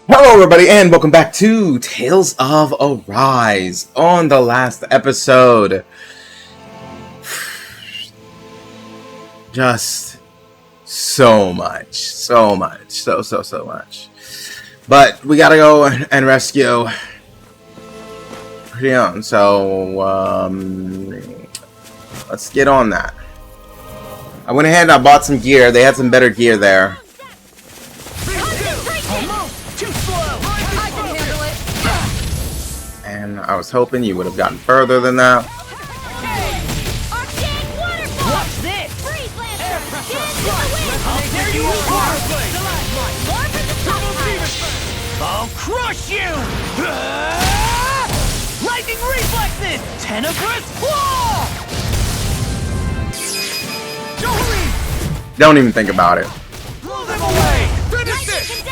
Hello everybody and welcome back to Tales of Arise. On the last episode, just so much, so much. But we gotta go and rescue Plegion, so let's get on that. I went ahead and I bought some gear. They had some better gear there. And I was hoping you would have gotten further than that. Watch this! There you are! I'll crush you! Lightning reflexes! Tenebrous claw! Don't even think about it. Blow them away! Finish this!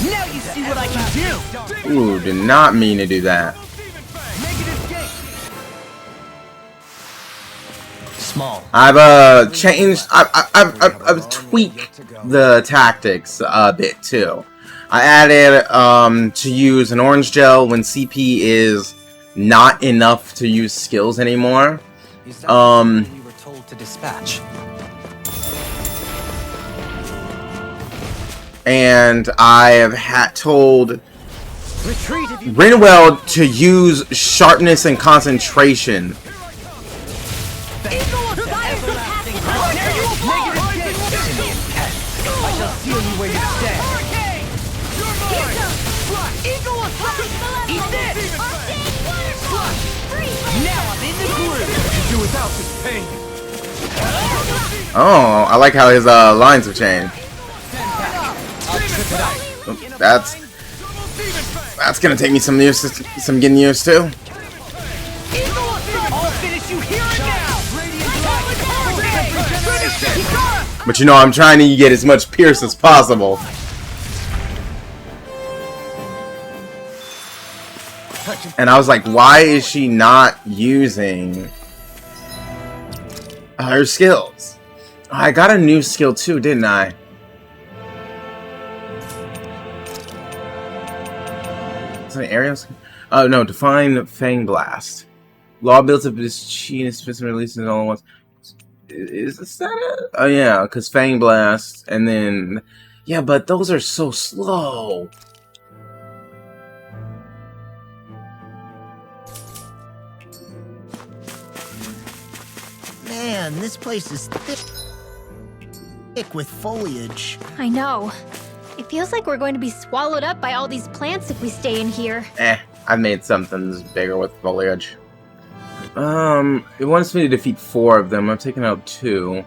Now you see what I can do! Ooh, did not mean to do that. Small. I've changed. I've tweaked the tactics a bit too. I added to use an orange gel when CP is not enough to use skills anymore. We were told to dispatch. And I have told Rinwell to use sharpness and concentration. Oh, I like how his lines have changed. That's gonna take me some getting used to. But you know, I'm trying to get as much Pierce as possible. And I was like, why is she not using her skills? I got a new skill too, didn't I? Is it areas? Oh no, define Fang Blast. Law builds up this chi and releases it all at once. Is this that it? Oh yeah, because Fang Blast and then yeah, but those are so slow. Man, this place is thick with foliage. I know. It feels like we're going to be swallowed up by all these plants if we stay in here. I made something bigger with foliage. It wants me to defeat 4 of them. I'm taking out 2.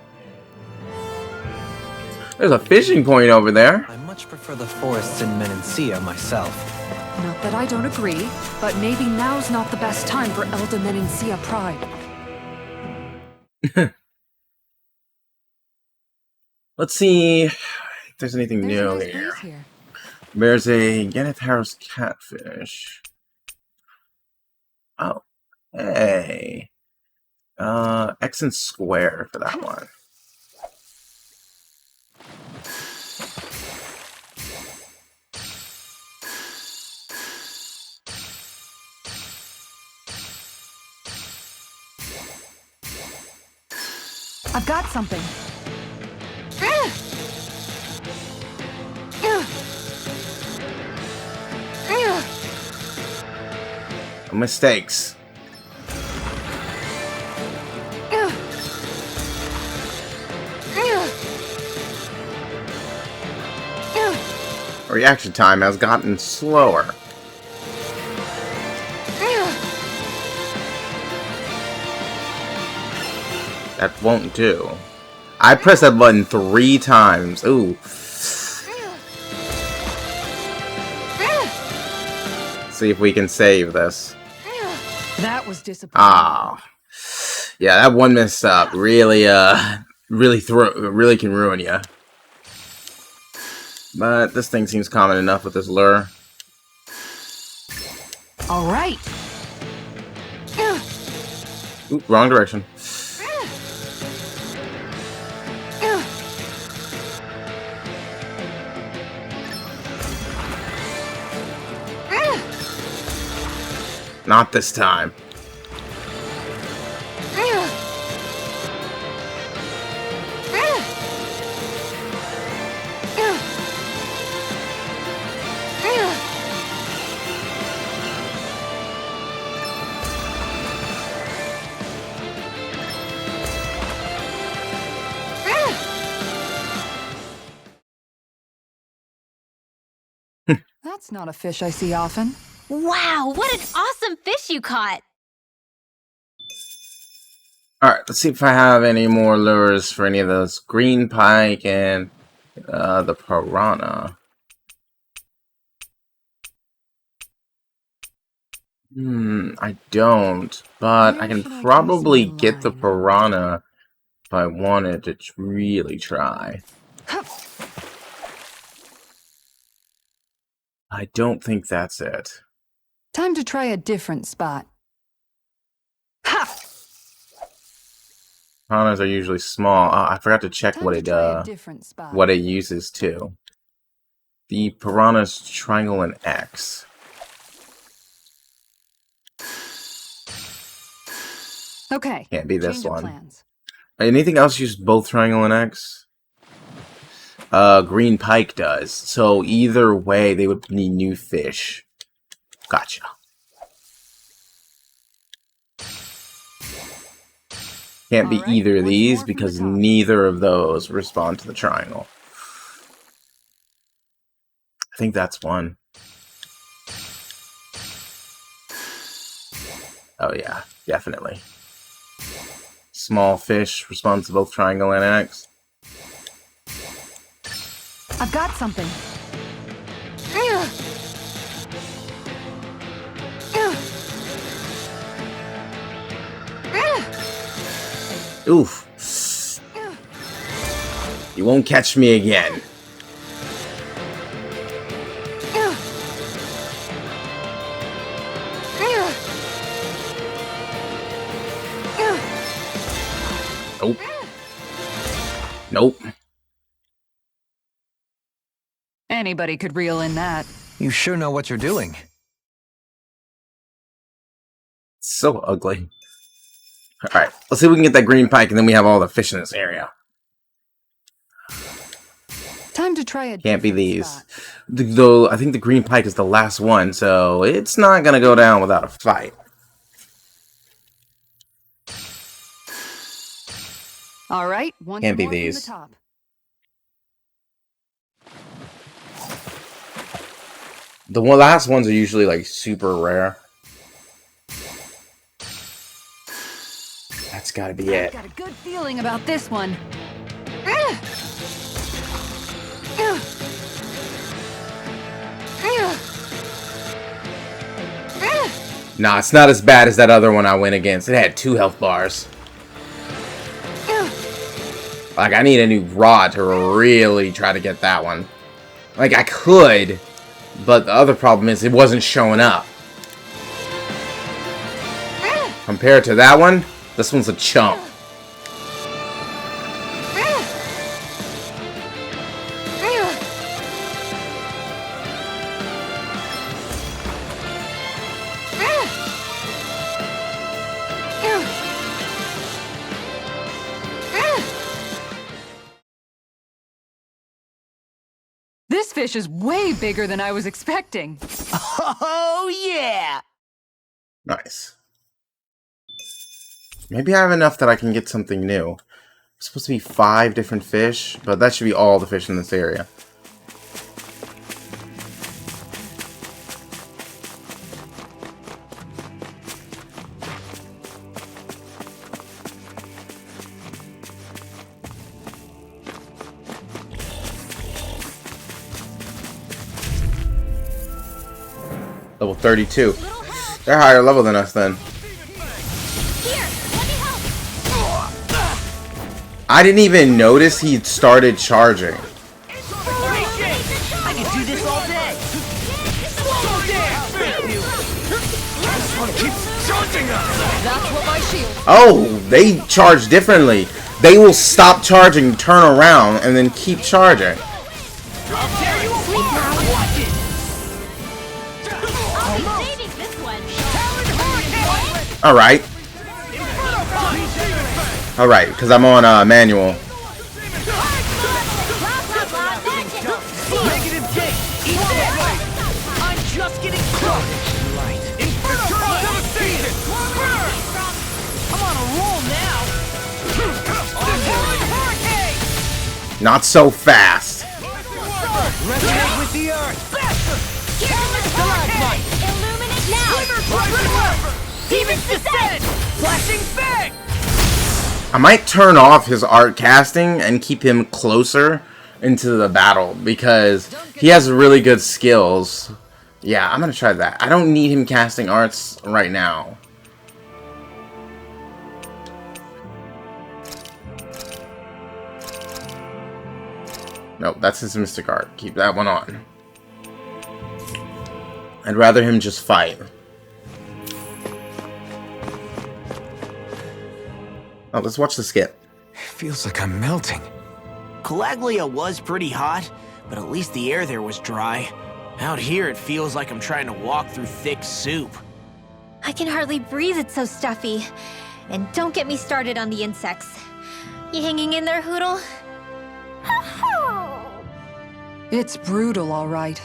There's a fishing point over there. I much prefer the forests in Menancia myself. Not that I don't agree, but maybe now's not the best time for Elda Menancia pride. Let's see if there's anything new here. There's a Ganataros catfish. Oh, hey. X and square for that one. I've got something. Mistakes. Reaction time has gotten slower. That won't do. I pressed that button 3 times. Ooh. See if we can save this. That was disappointing. Ah. Yeah, that one messed up. Really really can ruin you. But this thing seems common enough with this lure. All right. Oop, wrong direction. Not this time. That's not a fish I see often. Wow, what an awesome fish you caught! Alright, let's see if I have any more lures for any of those. Green pike and the piranha. I don't. But Where I can should I probably cast my get the line? piranha if I wanted to really try. I don't think that's it. Time to try a different spot. Ha! Piranhas are usually small. I forgot to check Time what to it try a different spot. what it uses too. The piranha's triangle and X. Okay. Can't be this change of one. plans. Anything else use both triangle and X? Green pike does. So either way, they would need new fish. Gotcha. Can't be All right, either of once these more from the because top. neither of those respond to the triangle. I think that's one. Oh yeah, definitely. Small fish responds to both triangle and X. I've got something. Oof. You won't catch me again. Nope. Nope. Anybody could reel in that. You sure know what you're doing. So ugly. Alright, let's see if we can get that green pike and then we have all the fish in this area. Time to try a Can't be different these. spot. Though I think the green pike is the last one, so it's not gonna go down without a fight. All right, once Can't be more from these. the top. The last ones are usually like super rare. That's gotta be I've it. got a good feeling about this one. Nah, it's not as bad as that other one I went against. It had 2 health bars. Like, I need a new rod to really try to get that one. Like, I could, but the other problem is it wasn't showing up. Compared to that one, this one's a chump. This fish is way bigger than I was expecting. Oh, yeah! Nice. Maybe I have enough that I can get something new. It's supposed to be 5 different fish, but that should be all the fish in this area. Level 32. They're higher level than us then. Here, let me help! I didn't even notice he'd started charging. I can do this all day. This one keeps charging us. That's what my shield. Oh, they charge differently. They will stop charging, turn around, and then keep charging. I'll tear you apart. Watch it. I'll be saving this one! Alright. Alright, because I'm on manual. Negative J. Eat that. I'm just getting started. Right. Inferno devastation. I'm on a roll now. Hurricane. Not so fast. Resonate with the earth. Stalagmite. Illuminate now! Demon's descent. Flashing fang. I might turn off his art casting and keep him closer into the battle because he has really good skills. Yeah, I'm gonna try that. I don't need him casting arts right now. Nope, that's his mystic art. Keep that one on. I'd rather him just fight. Oh, let's watch the skip. Feels like I'm melting. Calaglia was pretty hot, but at least the air there was dry. Out here, it feels like I'm trying to walk through thick soup. I can hardly breathe, it's so stuffy. And don't get me started on the insects. You hanging in there, Hoodle? It's brutal, all right.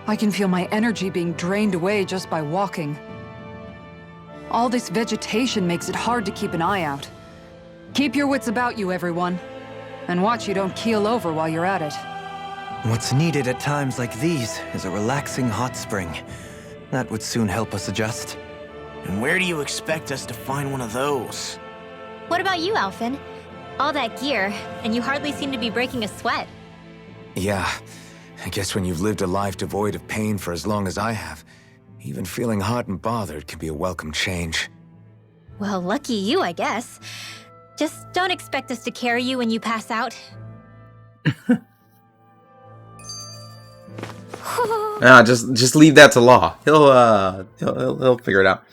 I can feel my energy being drained away just by walking. All this vegetation makes it hard to keep an eye out. Keep your wits about you, everyone. And watch you don't keel over while you're at it. What's needed at times like these is a relaxing hot spring. That would soon help us adjust. And where do you expect us to find one of those? What about you, Alphen? All that gear, and you hardly seem to be breaking a sweat. Yeah, I guess when you've lived a life devoid of pain for as long as I have, even feeling hot and bothered can be a welcome change. Well, lucky you, I guess. Just don't expect us to carry you when you pass out. Nah, just leave that to Law. He'll figure it out.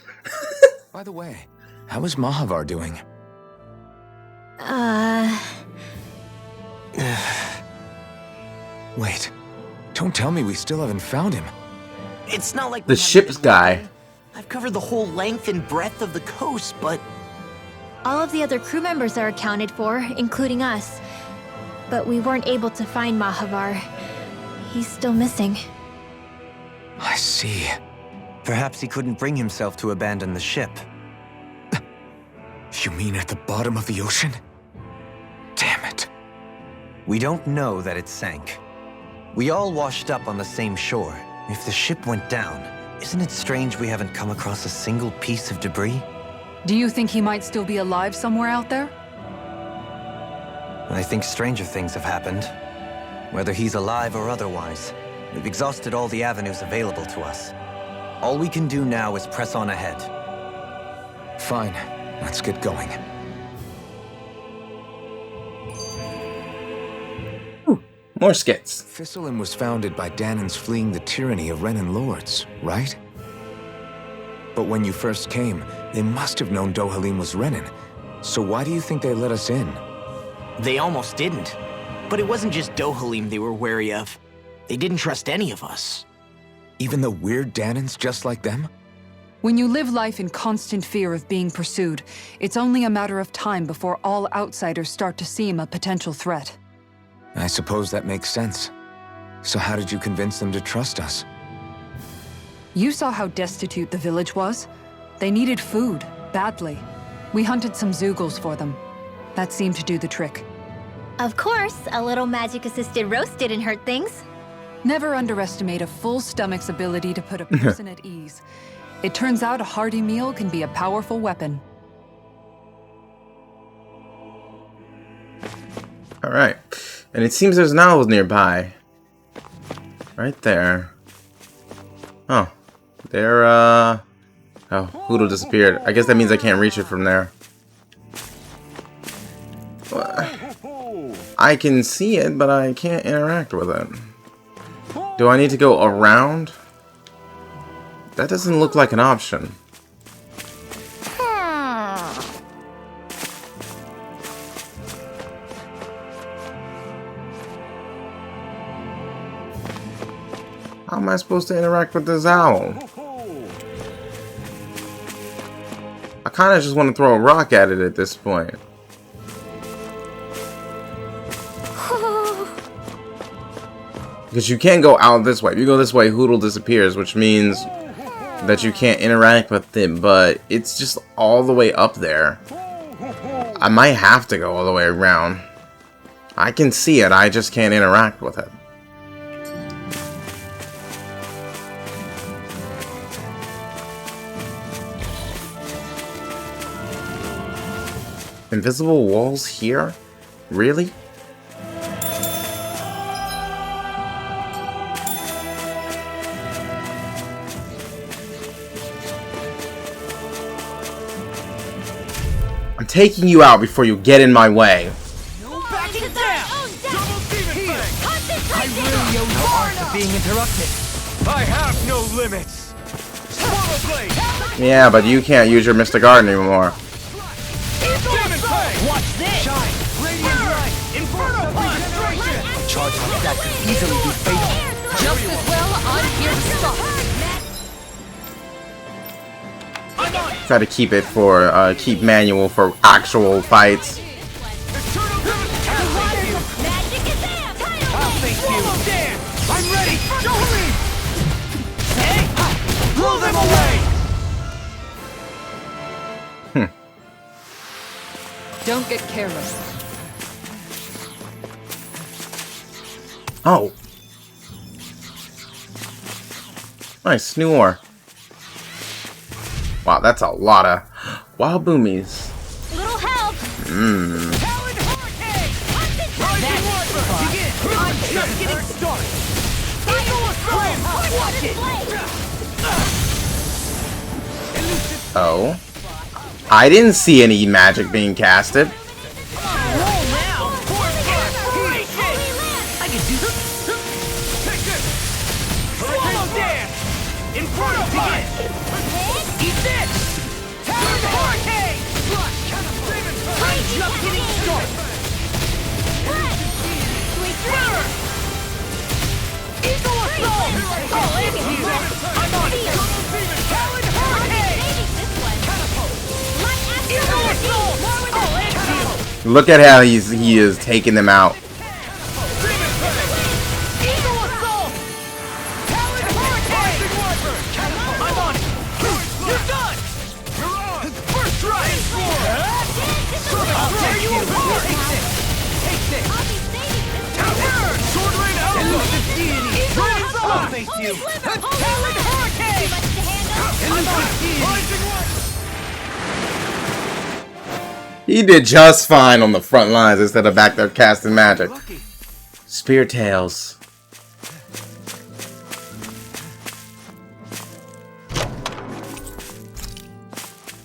By the way, how is Mahavar doing? Wait, don't tell me we still haven't found him. It's not like The ship's guy. I've covered the whole length and breadth of the coast, but All of the other crew members are accounted for, including us. But we weren't able to find Mahavar. He's still missing. I see. Perhaps he couldn't bring himself to abandon the ship. You mean at the bottom of the ocean? Damn it. We don't know that it sank. We all washed up on the same shore. If the ship went down, isn't it strange we haven't come across a single piece of debris? Do you think he might still be alive somewhere out there? I think stranger things have happened. Whether he's alive or otherwise, we've exhausted all the avenues available to us. All we can do now is press on ahead. Fine, let's get going. More skits. Thistlein was founded by Danans fleeing the tyranny of Renan lords, right? But when you first came, they must have known Dohalim was Renan. So why do you think they let us in? they almost didn't. But it wasn't just Dohalim they were wary of. They didn't trust any of us. Even the weird Danans just like them? When you live life in constant fear of being pursued, it's only a matter of time before all outsiders start to seem a potential threat. I suppose that makes sense. So how did you convince them to trust us? You saw how destitute the village was. They needed food, badly. We hunted some Zeugles for them. That seemed to do the trick. Of course, a little magic-assisted roast didn't hurt things. Never underestimate a full stomach's ability to put a person at ease. It turns out a hearty meal can be a powerful weapon. Alright. And it seems there's an owl nearby. Right there. Oh. There, Oh, Hoodle disappeared. I guess that means I can't reach it from there. I can see it, but I can't interact with it. Do I need to go around? That doesn't look like an option. How am I supposed to interact with this owl? kind of just want to throw a rock at it at this point. Because you can't go out this way. If you go this way, Hootle disappears, which means that you can't interact with it, but it's just all the way up there. I might have to go all the way around. I can see it, I just can't interact with it. Invisible walls here? Really? I'm taking you out before you get in my way. No backing down! Double demon fang! I really owe no art to being interrupted. I have no limits! Swallow blade! Yeah, but you can't use your Mr. Garden anymore. Demon fang! Watch this! Shine! Radiant light! Inferno concentration! A charge like that could easily be fatal. Just as well, I'm here to stop. I'm on it! Try to keep it for, keep manual for actual fights. Eternal devastation! I'll face you. Swallow dance! I'm ready! Jolene! Hey! Blow them away! Don't get careless. Oh. Nice, new ore. Wow, that's a lot of wild boomies. Little help! Mmm. Talon hurricane! Rising Wiper! Begin! I'm just getting started! Eagle Assault! Watch it! Oh. I didn't see any magic being casted. Roll now! Force inspiration! I can do this. Take this! Swallow dance! Inferno begin! Eat this! Talon hurricane! I'm just getting started! Burn! Eagle Assault! I'm on it! Talon hurricane! Eagle Assault! I'll answer you! Look at how he is taking them out. Eagle Assault! Talon hurricane! I'm on it! You're done! You're on! First strike! I'll tear you apart! Take this! Tower! Sword rain outlook! Eagle Assault! I'll face you! Talon hurricane! I'm on it! Rising Wiper! He did just fine on the front lines instead of back there casting magic. Spear tails.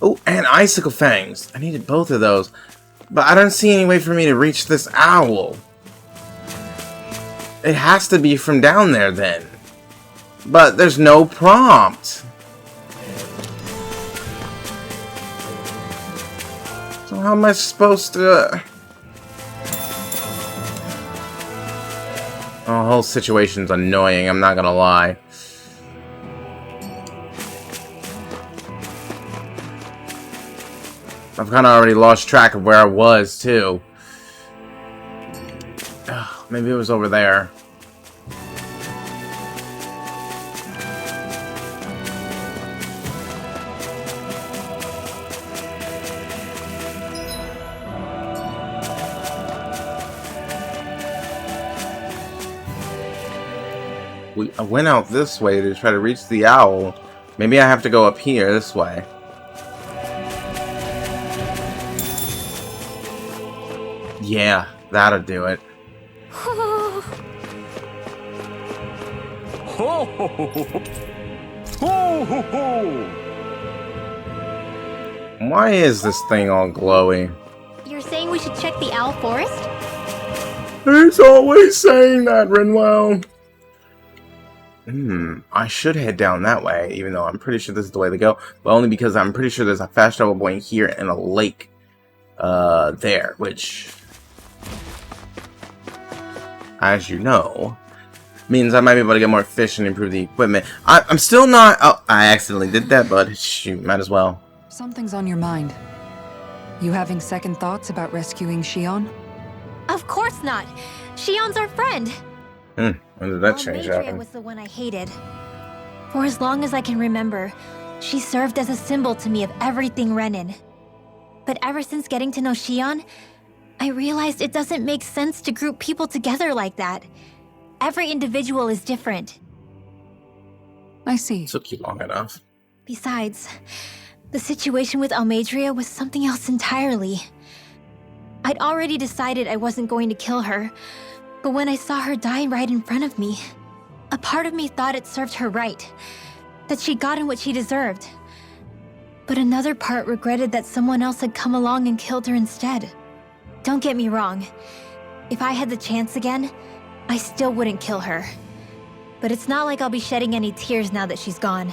Oh, and icicle fangs. I needed both of those. But I don't see any way for me to reach this owl. It has to be from down there then. But there's no prompt. So how am I supposed to... The whole situation's annoying, I'm not gonna lie. I've kind of already lost track of where I was, too. Ugh, maybe it was over there. I went out this way to try to reach the owl. Maybe I have to go up here this way. Yeah, that'll do it. Ho ho ho ho ho ho! Why is this thing all glowy? You're saying we should check the owl forest? He's always saying that, Renwell. I should head down that way, even though I'm pretty sure this is the way to go. But only because I'm pretty sure there's a fast travel point here and a lake there, which, as you know, means I might be able to get more fish and improve the equipment. I'm still not... Oh, I accidentally did that, but shoot, might as well Something's on your mind. You having second thoughts about rescuing Xion? Of course not. Shion's our friend. When did that change Almeidrea happen? was the one I hated. For as long as I can remember, she served as a symbol to me of everything Renin. But ever since getting to know Xion, I realized it doesn't make sense to group people together like that. Every individual is different. I see. Took you long enough. Besides, the situation with Almeidrea was something else entirely. I'd already decided I wasn't going to kill her, but when I saw her die right in front of me, a part of me thought it served her right, that she'd gotten what she deserved. But another part regretted that someone else had come along and killed her instead. Don't get me wrong. If I had the chance again, I still wouldn't kill her. But it's not like I'll be shedding any tears now that she's gone.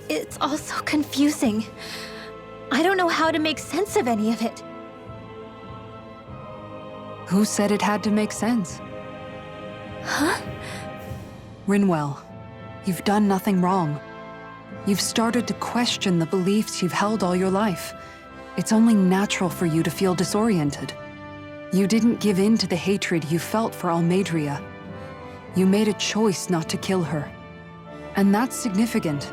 It's all so confusing. I don't know how to make sense of any of it. Who said it had to make sense? Huh? Rinwell, you've done nothing wrong. You've started to question the beliefs you've held all your life. It's only natural for you to feel disoriented. You didn't give in to the hatred you felt for Almeidrea. You made a choice not to kill her. And that's significant,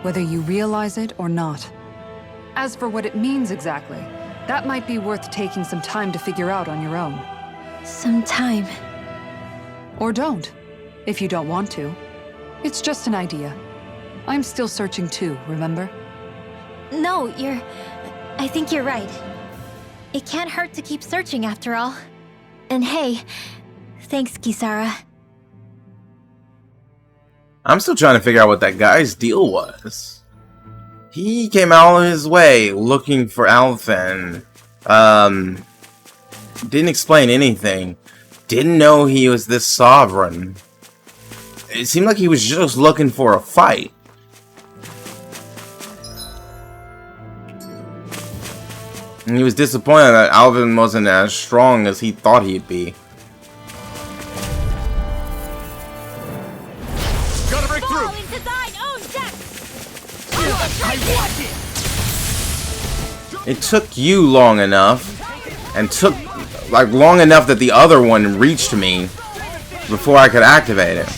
whether you realize it or not. As for what it means exactly, that might be worth taking some time to figure out on your own. Some time. Or don't, if you don't want to. It's just an idea. I'm still searching too, remember? No, I think you're right. It can't hurt to keep searching after all. And hey, thanks, Kisara. I'm still trying to figure out what that guy's deal was. He came out of his way looking for Alphen. Didn't explain anything. Didn't know he was this sovereign. It seemed like he was just looking for a fight. And he was disappointed that Alvin wasn't as strong as he thought he'd be. Gotta break through! into thine own depths! I want it! It took you long enough, and took like long enough that the other one reached me before I could activate it.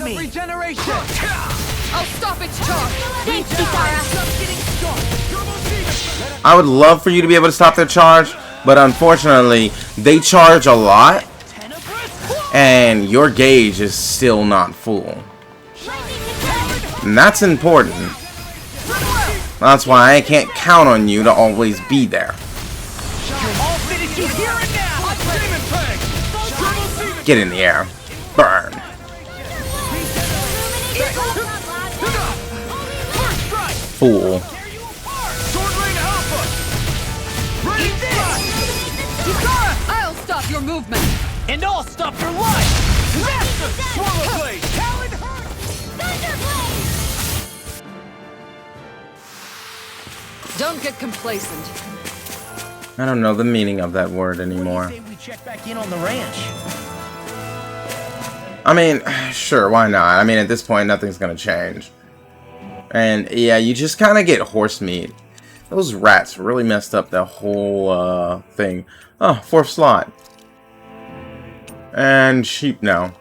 Regeneration! I'll stop its charge! Thanks, Kisara! I would love for you to be able to stop their charge, but unfortunately, they charge a lot, and your gauge is still not full. And that's important. That's why I can't count on you to always be there. Get in the air. Burn. Fool. I'll stop your movement! And I'll stop your life! Master! Swallow Blade! Talon Heart! Thunderblade! Don't get complacent. I don't know the meaning of that word anymore. Say we check back in on the ranch. I mean, sure, why not? I mean, at this point, nothing's gonna change. And yeah, you just kind of get horse meat. Those rats really messed up the whole thing. Oh, fourth slot. And sheep now.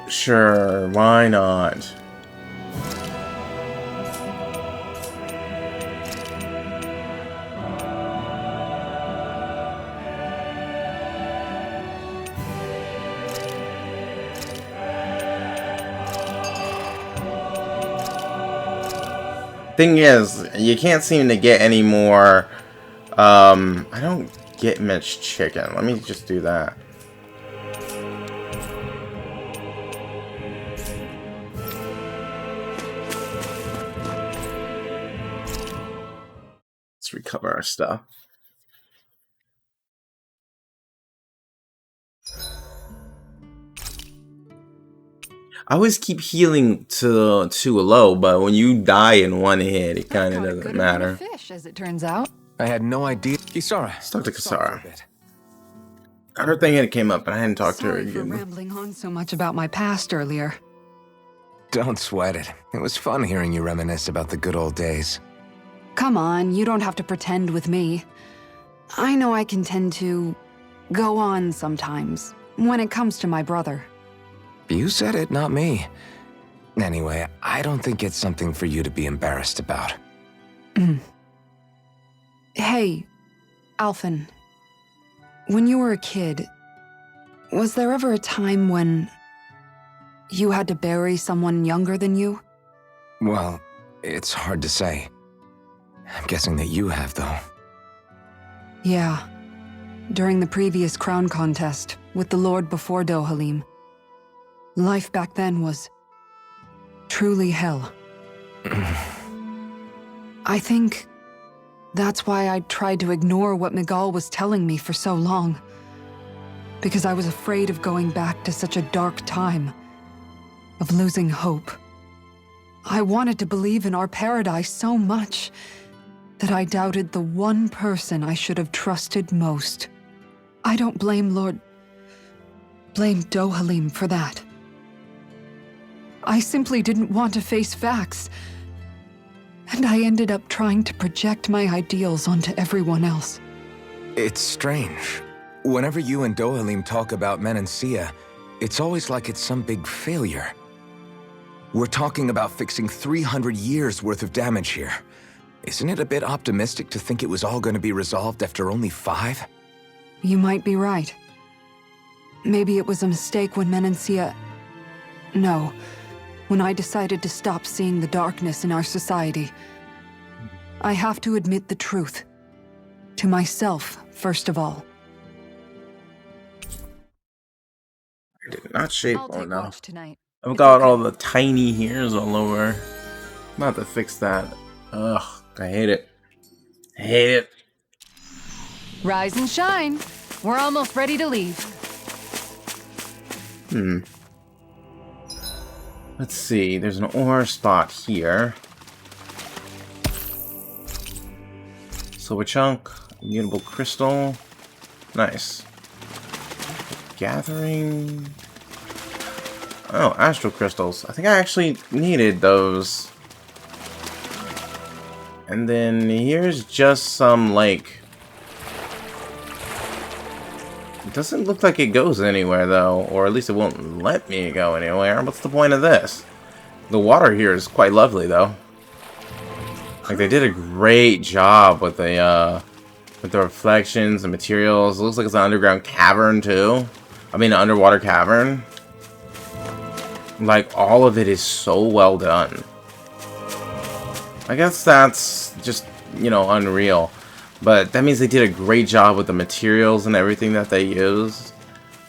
Sure, why not? Thing is, you can't seem to get any more. I don't get much chicken. Let me just do that. Let's recover our stuff. I always keep healing to low, but when you die in one hit, it kind of doesn't matter. Fish, as it turns out. I had no idea. Kisara. Let's talk to stop for a Kisara. bit. Got her thing and it came up, and I hadn't talked to her Sorry for again. rambling on so much about my past earlier. Don't sweat it. It was fun hearing you reminisce about the good old days. Come on, you don't have to pretend with me. I know I can tend to go on sometimes when it comes to my brother. You said it, not me. Anyway, I don't think it's something for you to be embarrassed about. Hey, Alphen. When you were a kid, was there ever a time when you had to bury someone younger than you? Well, it's hard to say. I'm guessing that you have, though. Yeah. During the previous crown contest with the Lord before Dohalim. Life back then was truly hell. I think that's why I tried to ignore what Miguel was telling me for so long. Because I was afraid of going back to such a dark time, of losing hope. I wanted to believe in our paradise so much that I doubted the one person I should have trusted most. I don't blame Dohalim for that. I simply didn't want to face facts. And I ended up trying to project my ideals onto everyone else. It's strange. Whenever you and Dohalim talk about Menancia, it's always like it's some big failure. We're talking about fixing 300 years worth of damage here. Isn't it a bit optimistic to think it was all going to be resolved after only 5? You might be right. Maybe it was a mistake when Menancia... No, when I decided to stop seeing the darkness in our society. I have to admit the truth. To myself, first of all. I did not shape I'll on take now. watch tonight. I've It's got okay. all the tiny hairs all over. I'm about to fix that. Ugh, I hate it. I hate it. Rise and shine. We're almost ready to leave. Let's see. There's an ore spot here. Silver chunk, immutable crystal. Nice. Gathering. Oh, astral crystals. I think I actually needed those. And then here's just some, like... It doesn't look like it goes anywhere, though. Or at least it won't let me go anywhere. What's the point of this? The water here is quite lovely, though. Like, they did a great job with the reflections, the materials. It looks like it's an underground cavern, too. I mean, an underwater cavern. Like, all of it is so well done. I guess that's just, you know, unreal. But that means they did a great job with the materials and everything that they used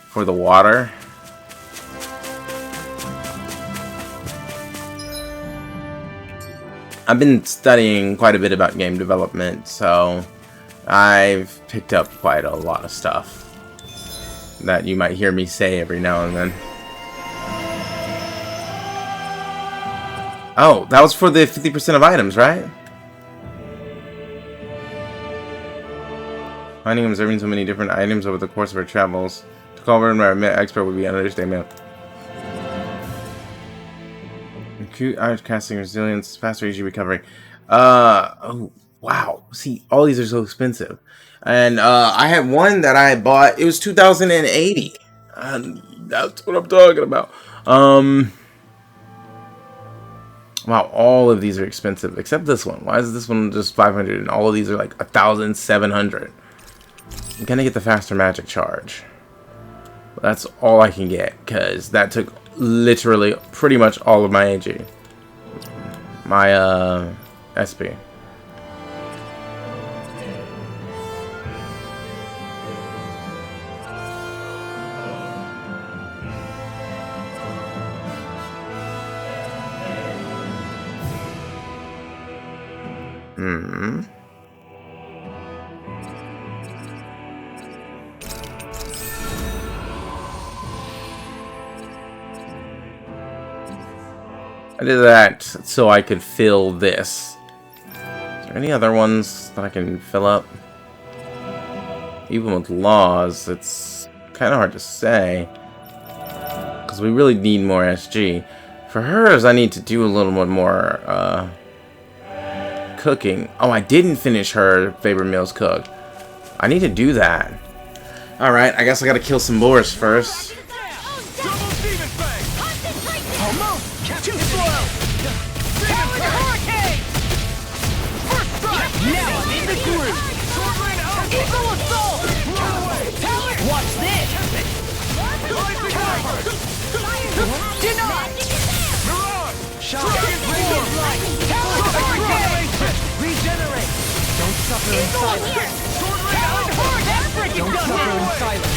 for the water. I've been studying quite a bit about game development, so I've picked up quite a lot of stuff that you might hear me say every now and then. Oh, that was for the 50% of items, right? Finding and observing so many different items over the course of our travels. To call an expert would be an understatement. Acute art casting resilience, faster easy recovery. Oh wow. See, all these are so expensive. And I had one that I bought, it was 2,080. That's what I'm talking about. Wow, all of these are expensive except this one. Why is this one just 500 and all of these are like 1,700? I'm gonna get the faster magic charge. But that's all I can get because that took literally pretty much all of my AG. My SP. I did that so I could fill this. Is there any other ones that I can fill up? Even with laws, it's kind of hard to say. Because we really need more SG. For hers, I need to do a little bit more cooking. Oh, I didn't finish her favorite meals cook. I need to do that. Alright, I guess I gotta kill some boars first. Watch this! Regenerate! Don't suffer in silence! Don't suffer in silence!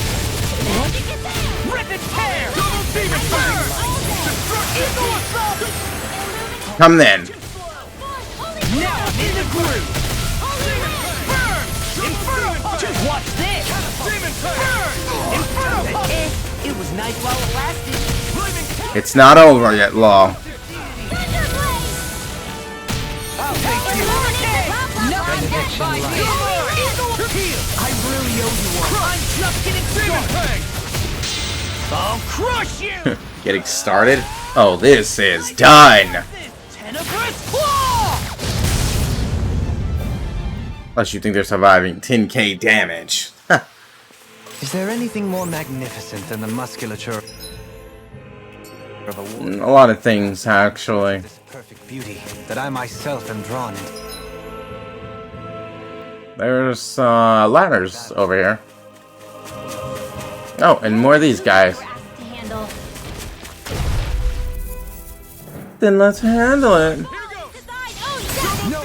Rip and tear! Come then. Now I'm in the groove! Burn! Inferno punch! Watch this! Burn! Inferno punch! It was nice while it lasted. It's not over yet, Law. I'll take you! Nothing by you! I really owe you one. I'm just getting started! I'll crush you! Getting started? Oh, this is done! Tenebrous claw! Unless you think they're surviving 10k damage. Is there anything more magnificent than the musculature of a woman? A lot of things, actually. This perfect beauty that I myself am drawn into. There's ladders over here. Oh, and more of these guys. Then let's handle it.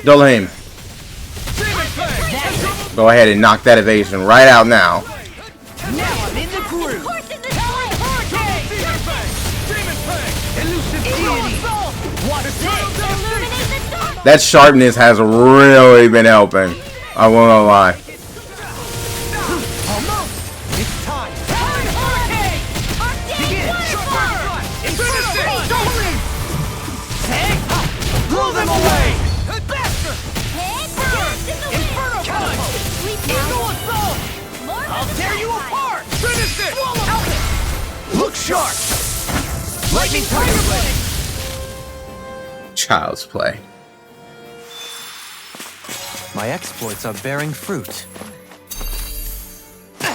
Dolheim. Go ahead and knock that evasion right out now. Now I'm in the groove! Elusive deity! Watch this! That sharpness has really been helping. I won't lie. Almost! It's time! Hurricane! Begin! Finish it! Blow them away! Bastard! Inferno punch! Eagle assault! I'll tear you apart! Finish it! Look sharp! Lightning tiger blade! Child's play. My exploits are bearing fruit. I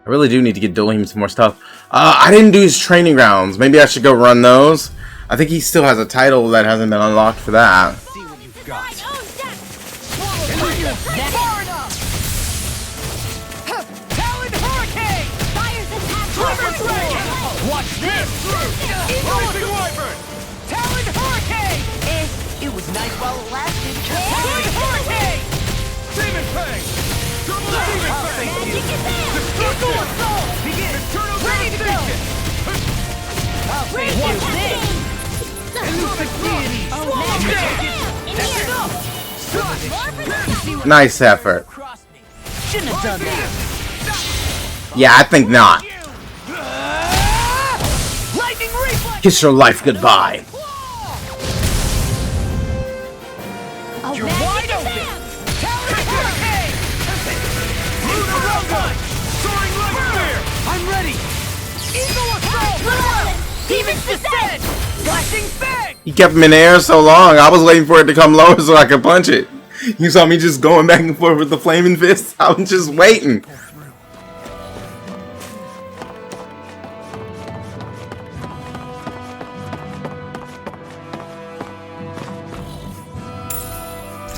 really do need to get Dolheim some more stuff. I didn't do his training grounds. Maybe I should go run those. I think he still has a title that hasn't been unlocked for that. See what you've got. Far enough! Talon hurricane! Tremor dragon! Watch this! Eagle wyvern! Talon hurricane! It was nice while it lasted. Talon hurricane! Demon fang! Double demon fang! Eagle assault! Begin! Ready to go! I'll take watch this! Elusive deity! Swallow That's enough! Nice effort. Shouldn't have done that. Yeah, I think not. Lightning reflex! Kiss your life goodbye. You're wide open! Talon hurricane! Lunar punch! Soaring light spear! I'm ready! Eagle assault! Demon's descent! Flashing fang! He kept him in the air so long, I was waiting for it to come lower so I could punch it. You saw me just going back and forth with the flaming fist? I was just waiting.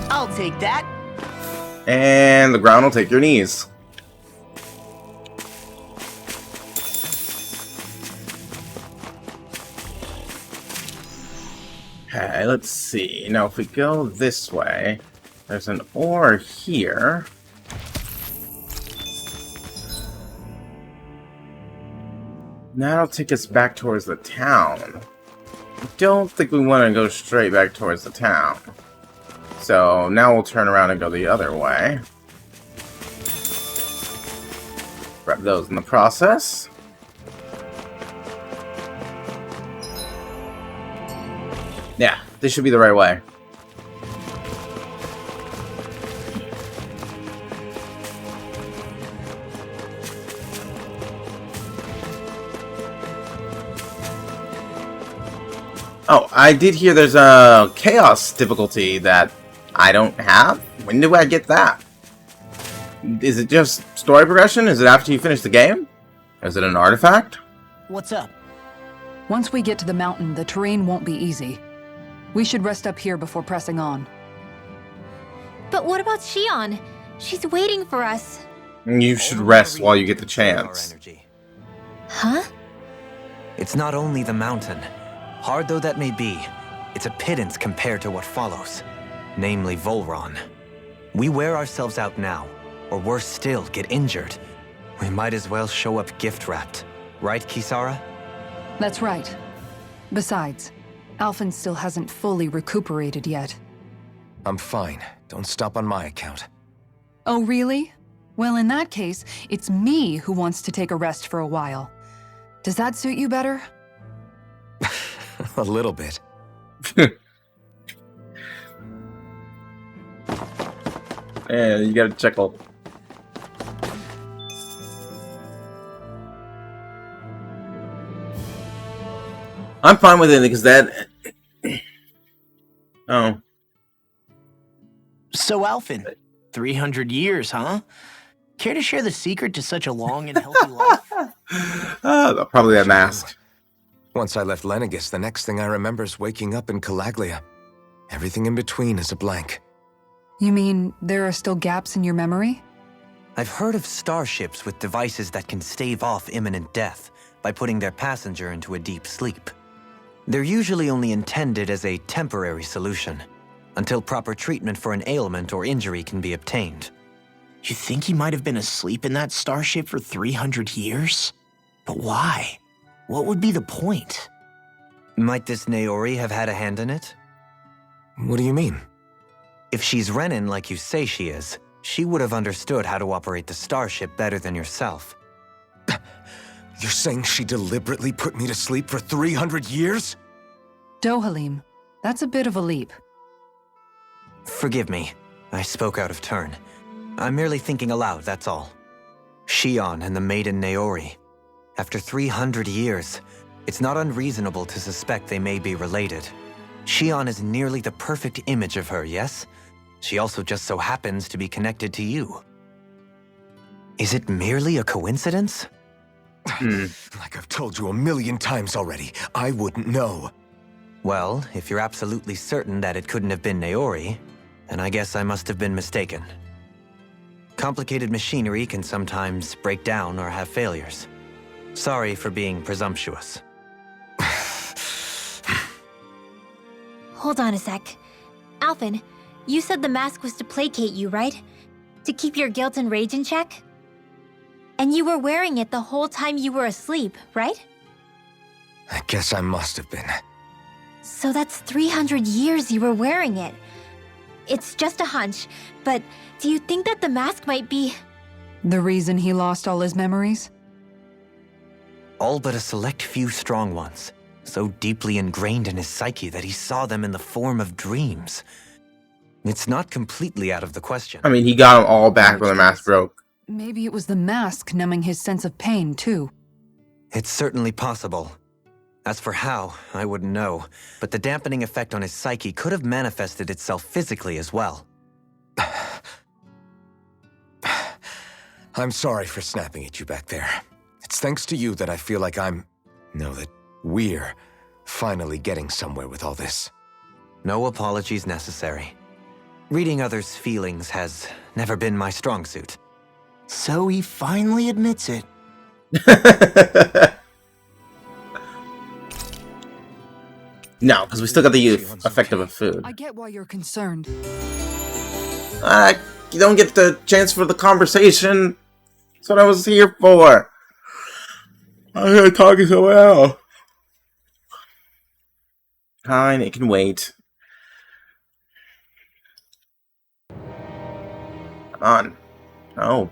I'll take that. And the ground will take your knees. Okay, let's see. Now, if we go this way, there's an ore here. That'll take us back towards the town. I don't think we want to go straight back towards the town. So now we'll turn around and go the other way. Grab those in the process. Yeah, this should be the right way. Oh, I did hear there's a chaos difficulty that I don't have. When do I get that? Is it just story progression? Is it after you finish the game? Is it an artifact? What's up? Once we get to the mountain, the terrain won't be easy. We should rest up here before pressing on. But what about Shion? She's waiting for us. You should rest while you get the chance. Huh? It's not only the mountain. Hard though that may be, it's a pittance compared to what follows. Namely Volron. We wear ourselves out now, or worse still, get injured. We might as well show up gift-wrapped. Right, Kisara? That's right. Besides, Alphen still hasn't fully recuperated yet. I'm fine. Don't stop on my account. Oh, really? Well, in that case, it's me who wants to take a rest for a while. Does that suit you better? A little bit. Yeah, you gotta chuckle. I'm fine with it because that. Oh. So, Alphen, 300 years, huh? Care to share the secret to such a long and healthy life? Probably that mask. Once I left Lenegis, the next thing I remember is waking up in Calaglia. Everything in between is a blank. You mean there are still gaps in your memory? I've heard of starships with devices that can stave off imminent death by putting their passenger into a deep sleep. They're usually only intended as a temporary solution, until proper treatment for an ailment or injury can be obtained. You think he might have been asleep in that starship for 300 years? But why? What would be the point? Might this Naori have had a hand in it? What do you mean? If she's Renin like you say she is, she would have understood how to operate the starship better than yourself. You're saying she deliberately put me to sleep for 300 years? Dohalim, that's a bit of a leap. Forgive me, I spoke out of turn. I'm merely thinking aloud, that's all. Shion and the maiden Naori. After 300 years, it's not unreasonable to suspect they may be related. Shion is nearly the perfect image of her, yes? She also just so happens to be connected to you. Is it merely a coincidence? Like I've told you 1,000,000 times already, I wouldn't know. Well, if you're absolutely certain that it couldn't have been Naori, then I guess I must have been mistaken. Complicated machinery can sometimes break down or have failures. Sorry for being presumptuous. Hold on a sec. Alphen, you said the mask was to placate you, right? To keep your guilt and rage in check? And you were wearing it the whole time you were asleep, right? I guess I must have been. So that's 300 years you were wearing it. It's just a hunch, but do you think that the mask might be... The reason he lost all his memories? All but a select few strong ones, so deeply ingrained in his psyche that he saw them in the form of dreams. It's not completely out of the question. I mean, he got them all back when the mask broke. Maybe it was the mask numbing his sense of pain, too. It's certainly possible. As for how, I wouldn't know, but the dampening effect on his psyche could have manifested itself physically as well. I'm sorry for snapping at you back there. It's thanks to you that I feel like that we're finally getting somewhere with all this. No apologies necessary. Reading others' feelings has never been my strong suit. So he finally admits it. No, because we still got the effect of a food. I get why you're concerned. You don't get the chance for the conversation. That's what I was here for. I'm here talking so well. Fine, it can wait. Come on. Oh.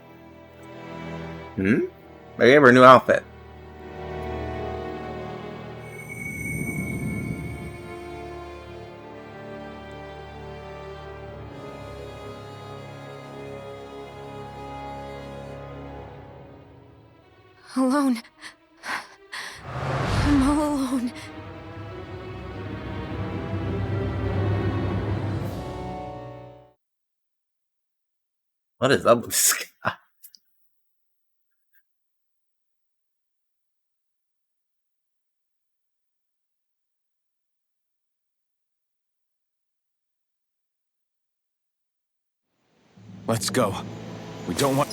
Maybe I have her new outfit. Alone. I'm all alone. What is up with this guy? Let's go. We don't want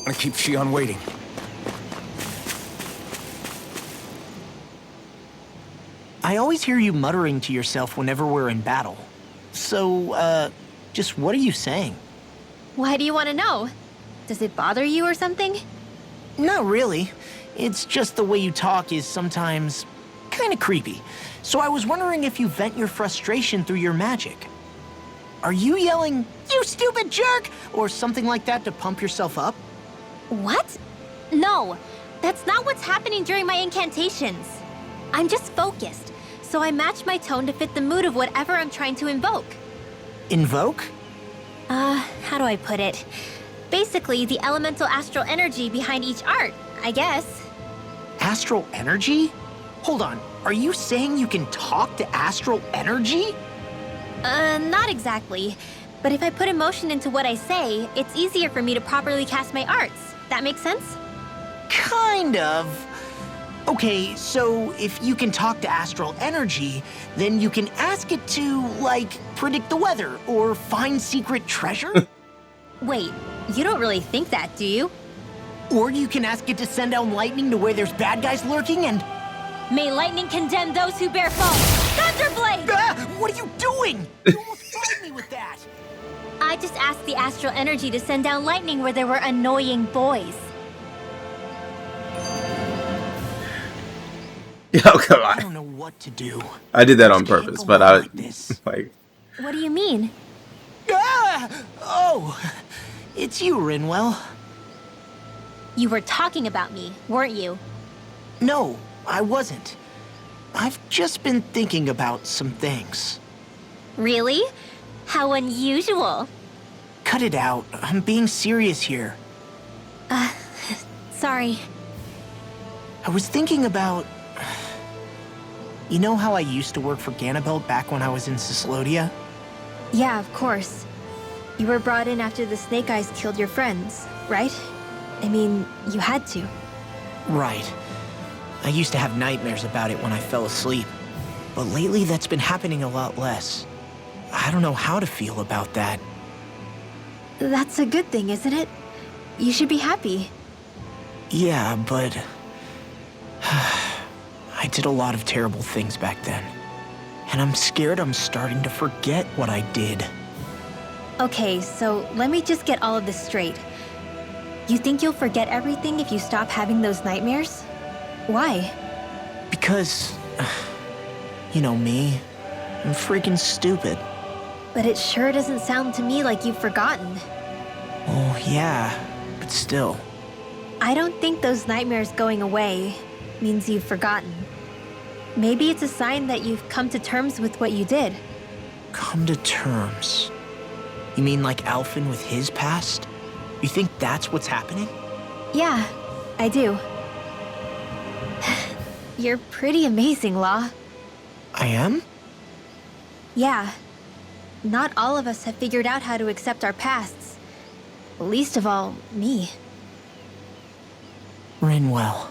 to keep Shion waiting. I always hear you muttering to yourself whenever we're in battle. So, just what are you saying? Why do you want to know? Does it bother you or something? Not really. It's just the way you talk is sometimes kind of creepy. So I was wondering if you vent your frustration through your magic. Are you yelling, "You stupid jerk," or something like that to pump yourself up? What? No, that's not what's happening during my incantations. I'm just focused, so I match my tone to fit the mood of whatever I'm trying to invoke. Invoke? How do I put it? Basically, the elemental astral energy behind each art, I guess. Astral energy? Hold on, are you saying you can talk to astral energy? Not exactly. But if I put emotion into what I say, it's easier for me to properly cast my arts. That makes sense? Kind of. Okay, so if you can talk to astral energy, then you can ask it to, like, predict the weather or find secret treasure? Wait, you don't really think that, do you? Or you can ask it to send down lightning to where there's bad guys lurking and... May lightning condemn those who bear false! Thunderblade! What are you doing? You almost frightened me with that! I just asked the astral energy to send down lightning where there were annoying boys. Yo, come I on. don't know what to do. I did that on Just can't purpose, go but on I like this. like. What do you mean? Oh, it's you, Rinwell. You were talking about me, weren't you? No, I wasn't. I've just been thinking about some things. Really? How unusual. Cut it out. I'm being serious here. Sorry. I was thinking about... You know how I used to work for Ganabelt back when I was in Cyslodia? Yeah, of course. You were brought in after the Snake Eyes killed your friends, right? I mean, you had to. Right. I used to have nightmares about it when I fell asleep. But lately that's been happening a lot less. I don't know how to feel about that. That's a good thing, isn't it? You should be happy. Yeah, but... I did a lot of terrible things back then. And I'm scared I'm starting to forget what I did. Okay, so let me just get all of this straight. You think you'll forget everything if you stop having those nightmares? Why? Because... You know me. I'm freaking stupid. But it sure doesn't sound to me like you've forgotten. Oh, yeah. But still. I don't think those nightmares going away means you've forgotten. Maybe it's a sign that you've come to terms with what you did. Come to terms? You mean like Alphen with his past? You think that's what's happening? Yeah, I do. You're pretty amazing, Law. I am? Yeah. Not all of us have figured out how to accept our pasts. Least of all, me. Rinwell.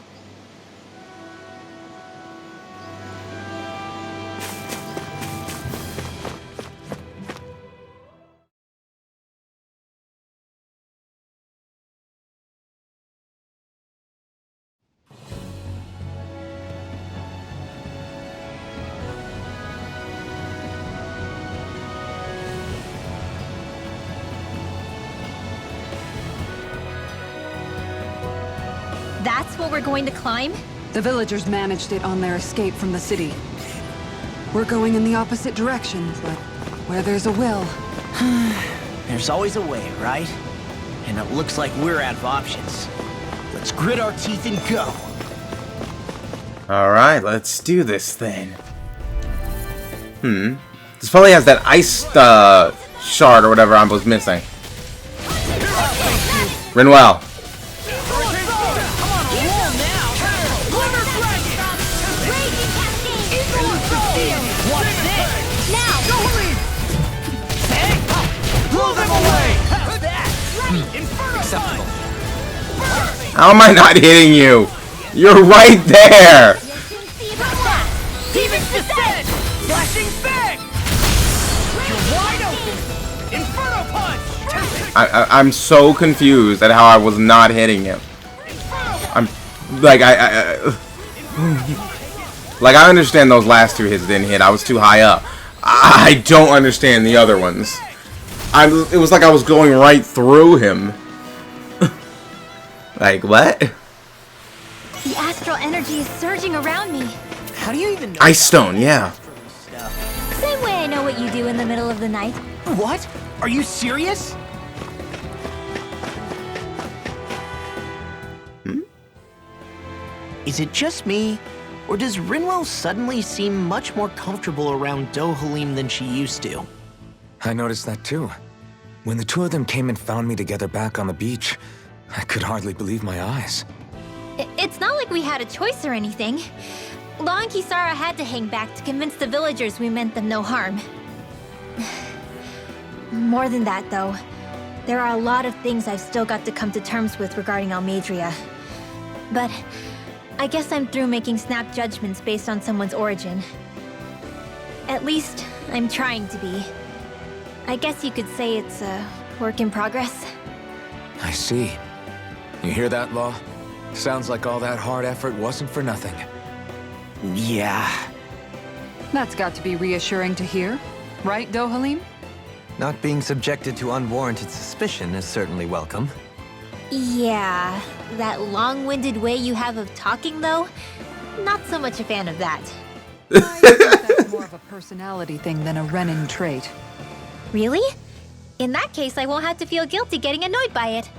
That's what we're going to climb? The villagers managed it on their escape from the city. We're going in the opposite direction, but where there's a will... There's always a way, right? And it looks like we're out of options. Let's grit our teeth and go. Alright, let's do this thing. This probably has that ice shard or whatever I was missing. Rinwell. How am I not hitting you? You're right there. Demon's Descent! Flashing Fang! You're wide open! Inferno Punch! I'm so confused at how I was not hitting him. I'm like like I understand those last two hits didn't hit. I was too high up. I don't understand the other ones. It was like I was going right through him. Like what? The astral energy is surging around me. How do you even know? Ice Stone, yeah. Same way I know what you do in the middle of the night. What? Are you serious? Is it just me, or does Rinwell suddenly seem much more comfortable around Dohalim than she used to? I noticed that too. When the two of them came and found me together back on the beach, I could hardly believe my eyes. It's not like we had a choice or anything. Law and Kisara had to hang back to convince the villagers we meant them no harm. More than that, though, there are a lot of things I've still got to come to terms with regarding Almeidrea. But I guess I'm through making snap judgments based on someone's origin. At least, I'm trying to be. I guess you could say it's a work in progress. I see. You hear that, Law? Sounds like all that hard effort wasn't for nothing. Yeah. That's got to be reassuring to hear. Right, Dohalim? Not being subjected to unwarranted suspicion is certainly welcome. Yeah, that long-winded way you have of talking, though, not so much a fan of that. I think that's more of a personality thing than a Renin trait. Really? In that case, I won't have to feel guilty getting annoyed by it.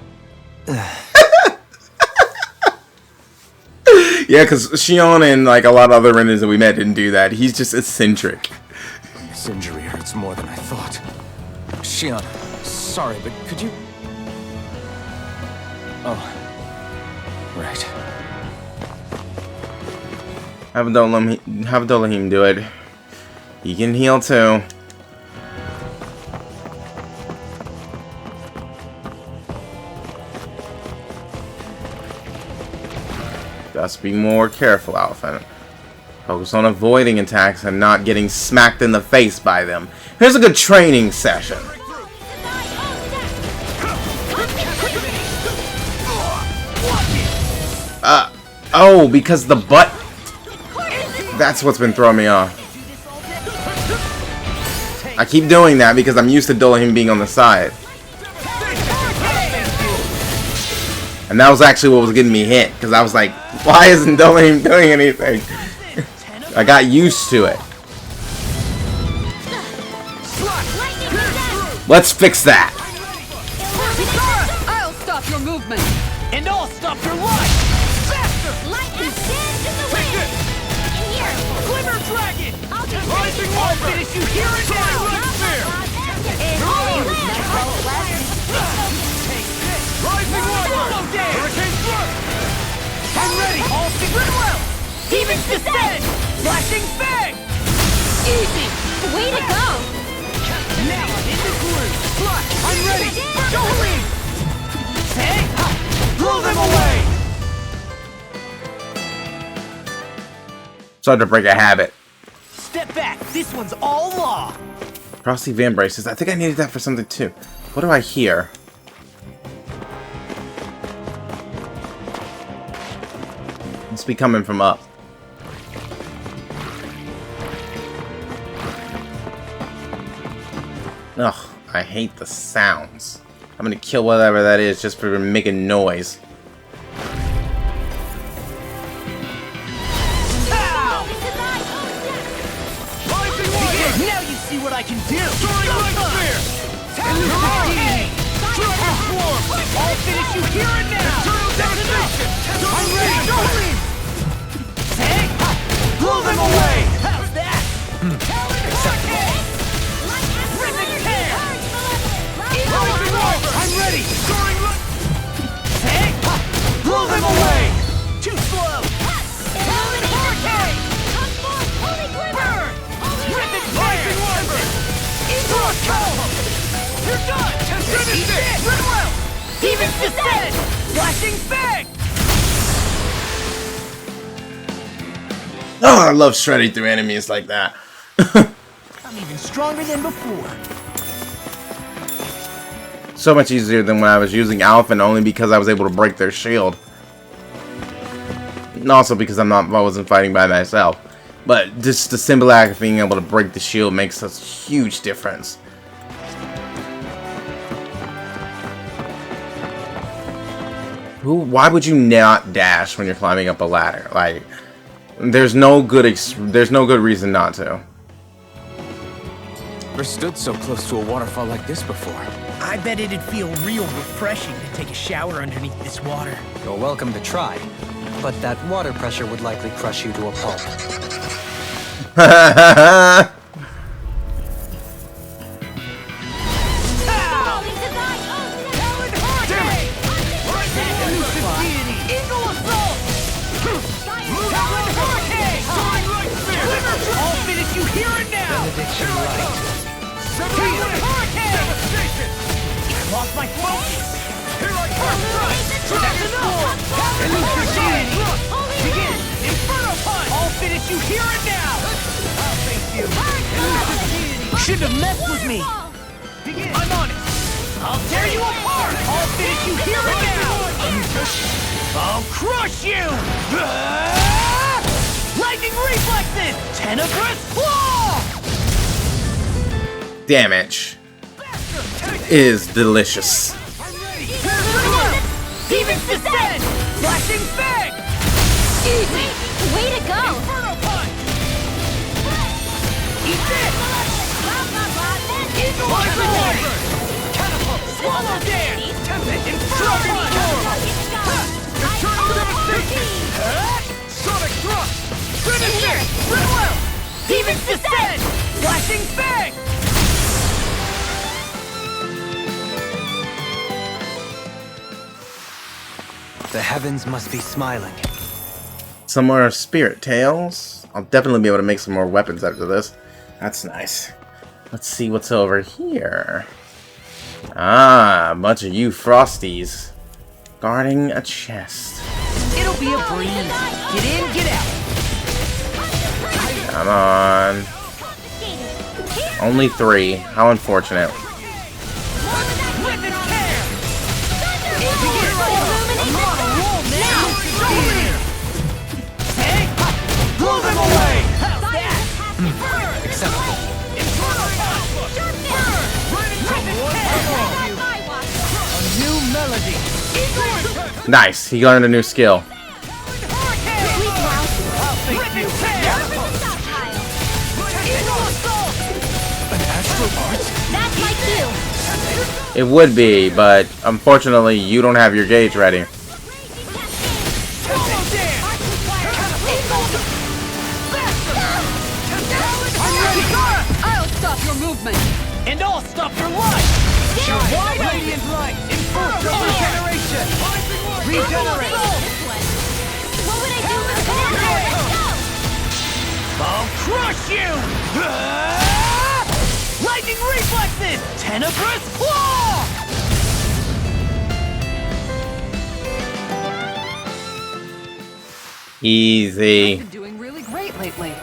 Yeah, because Shion and like a lot of other Renins that we met didn't do that. He's just eccentric. This injury hurts more than I thought. Shion, sorry, but could you... Oh. Right. Have Dolohim do it. He can heal too. Just be more careful, Alpha. Focus on avoiding attacks and not getting smacked in the face by them. Here's a good training session. Oh, because the butt. That's what's been throwing me off. I keep doing that because I'm used to Dolohim being on the side. And that was actually what was getting me hit, because I was like, why isn't Dolohim doing anything? I got used to it. Let's fix that. I'll stop your movement! And I'll stop your life! Faster! Lightning stands in the way! In here! Glimmer Dragon! I'll be Rising I'll finish you here and now! Rising Water! Hurricane Thrust! I'm ready! All secret well! Demon's Descent! Flashing Fang! Easy! Way to go! Now I'm in the groove! Flush! I'm ready! Dohalim! Hey! Ha! Blow them away! Started to break a habit. Step back! This one's all law! Frosty Van Braces. I think I needed that for something too. What do I hear? Must be coming from up. Ugh, I hate the sounds. I'm gonna kill whatever that is just for making noise. Now you see what I can do! I'll finish you here and now! That's enough! I'm ready! Dohalim! Hey! Blow them away! How's that? Hurricane! Rhythmic tear! Rising River! I'm ready! Hey! Blow them away! Too slow! Hurricane! Burn! Rhythmic Rising River! You're done! Finish it! Rinwell! Demon's Descent! Flashing Fang! Oh, I love shredding through enemies like that. I'm even stronger than before. So much easier than when I was using Alpha, and only because I was able to break their shield. And also because I wasn't fighting by myself. But just the simple act of being able to break the shield makes a huge difference. Why would you not dash when you're climbing up a ladder? Like, there's no good reason not to. Never stood so close to a waterfall like this before. I bet it'd feel real refreshing to take a shower underneath this water. You're welcome to try, but that water pressure would likely crush you to a pulp. Lost my focus! Here I come! That's enough! Elucidity! Begin! Inferno punch! I'll finish you here and now! I'll face you! Elucidity! Shouldn't have messed with me! Begin! I'm on it! I'll tear you apart! I'll finish you here and now! I'll crush you! Lightning reflexes! Tenebrous claw! Damage is delicious. Demon's Descent! Flashing Fang! Easy! Way to go! Inferno punch! Eat this! Eagle Catapult! Swallow dance! Tempest! Inferno punch! Eternal devastation! Sonic thrust! Finish it! Rinwell! Demon's Descent! Flashing Fang! The heavens must be smiling. Some more spirit tails. I'll definitely be able to make some more weapons after this. That's nice. Let's see what's over here. Ah, a bunch of you frosties guarding a chest. It'll be a breeze. Get in, get out. Come on. Only 3. How unfortunate. Rip and tear! I'm on a roll now! Hey! Blow them away! How's that? Acceptable. Inferno punch! Burn! A new melody! Nice. He learned a new skill. That's my cue! It would be, but unfortunately, you don't have your gauge ready. I'll stop your movement! And I'll stop your life! Radiant light! Inferno regeneration! Regenerate! What would I do with that? I'll crush you! Lightning reflexes! Tenebrous claw! Easy. Been doing really great lately.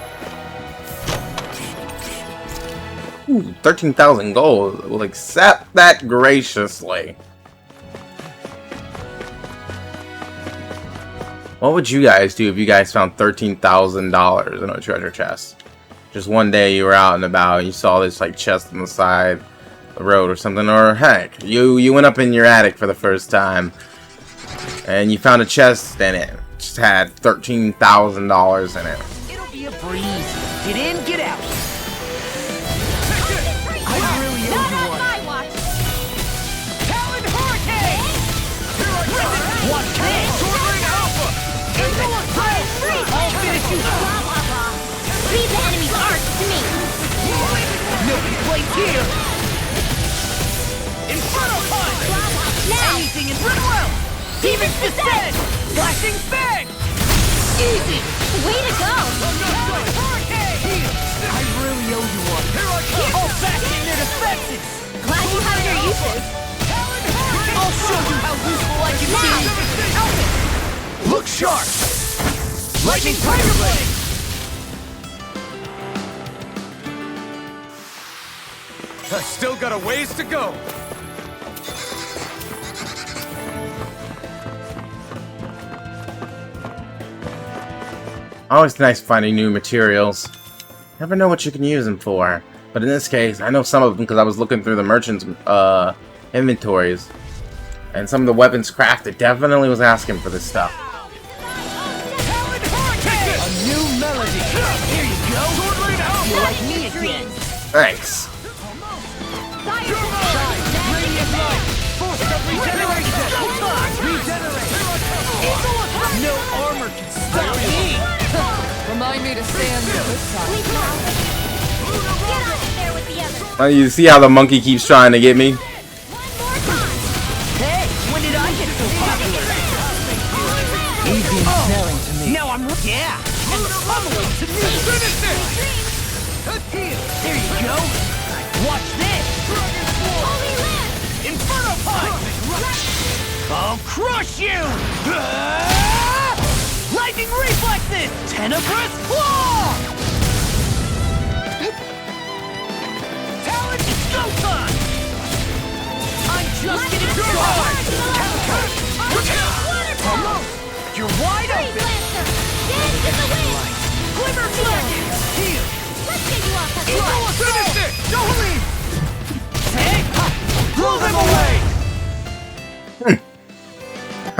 Ooh, 13,000 gold. We'll accept that graciously. What would you guys do if you guys found $13,000 in a treasure chest? Just one day you were out and about, you saw this like chest on the side of the road or something, or heck, you went up in your attic for the first time and you found a chest and it just had $13,000 in it. It'll be a breeze. Get in, get out. I really owe you one. Talon Hurricane! Watch this! Sword Alpha! I'll finish you! Leave the enemy's arcs to me! Nobody plays here! Inferno Punch! Now! Anything in Rinwell! Demon's Descent! Flashing Fang! Easy! Way to go! Talon Hurricane! I really owe you one. Here I come! All backing their defenses! Glad you have your uses. Talon Hurricane! I'll show you how useful I can be! Look sharp! Lightning Tiger Blade! I still got a ways to go. Always nice finding new materials. Never know what you can use them for. But in this case, I know some of them because I was looking through the merchant's inventories. And some of the weapons crafted definitely was asking for this stuff. A new melody. Here you go. You're like me again. Thanks. No armor can stop me. Remind me to stand this side. Get on in there with the others. You see how the monkey keeps trying to get me? One more time. Hey, when did I get so popular? Easy and snelling to me. Now I'm yeah. And pummeling to me. Finish it. There you go. Watch this. Holy land. Inferno punch. I'll crush you. Lightning reflexes. Tenebrous claw. Talent, it's go time. I'm just getting started. You're wide Freeze open. Lancer. Get into the wind. Glimmer Dragon. Heal. Let's get you off that Finish it. Don't leave. Take. Blow them away.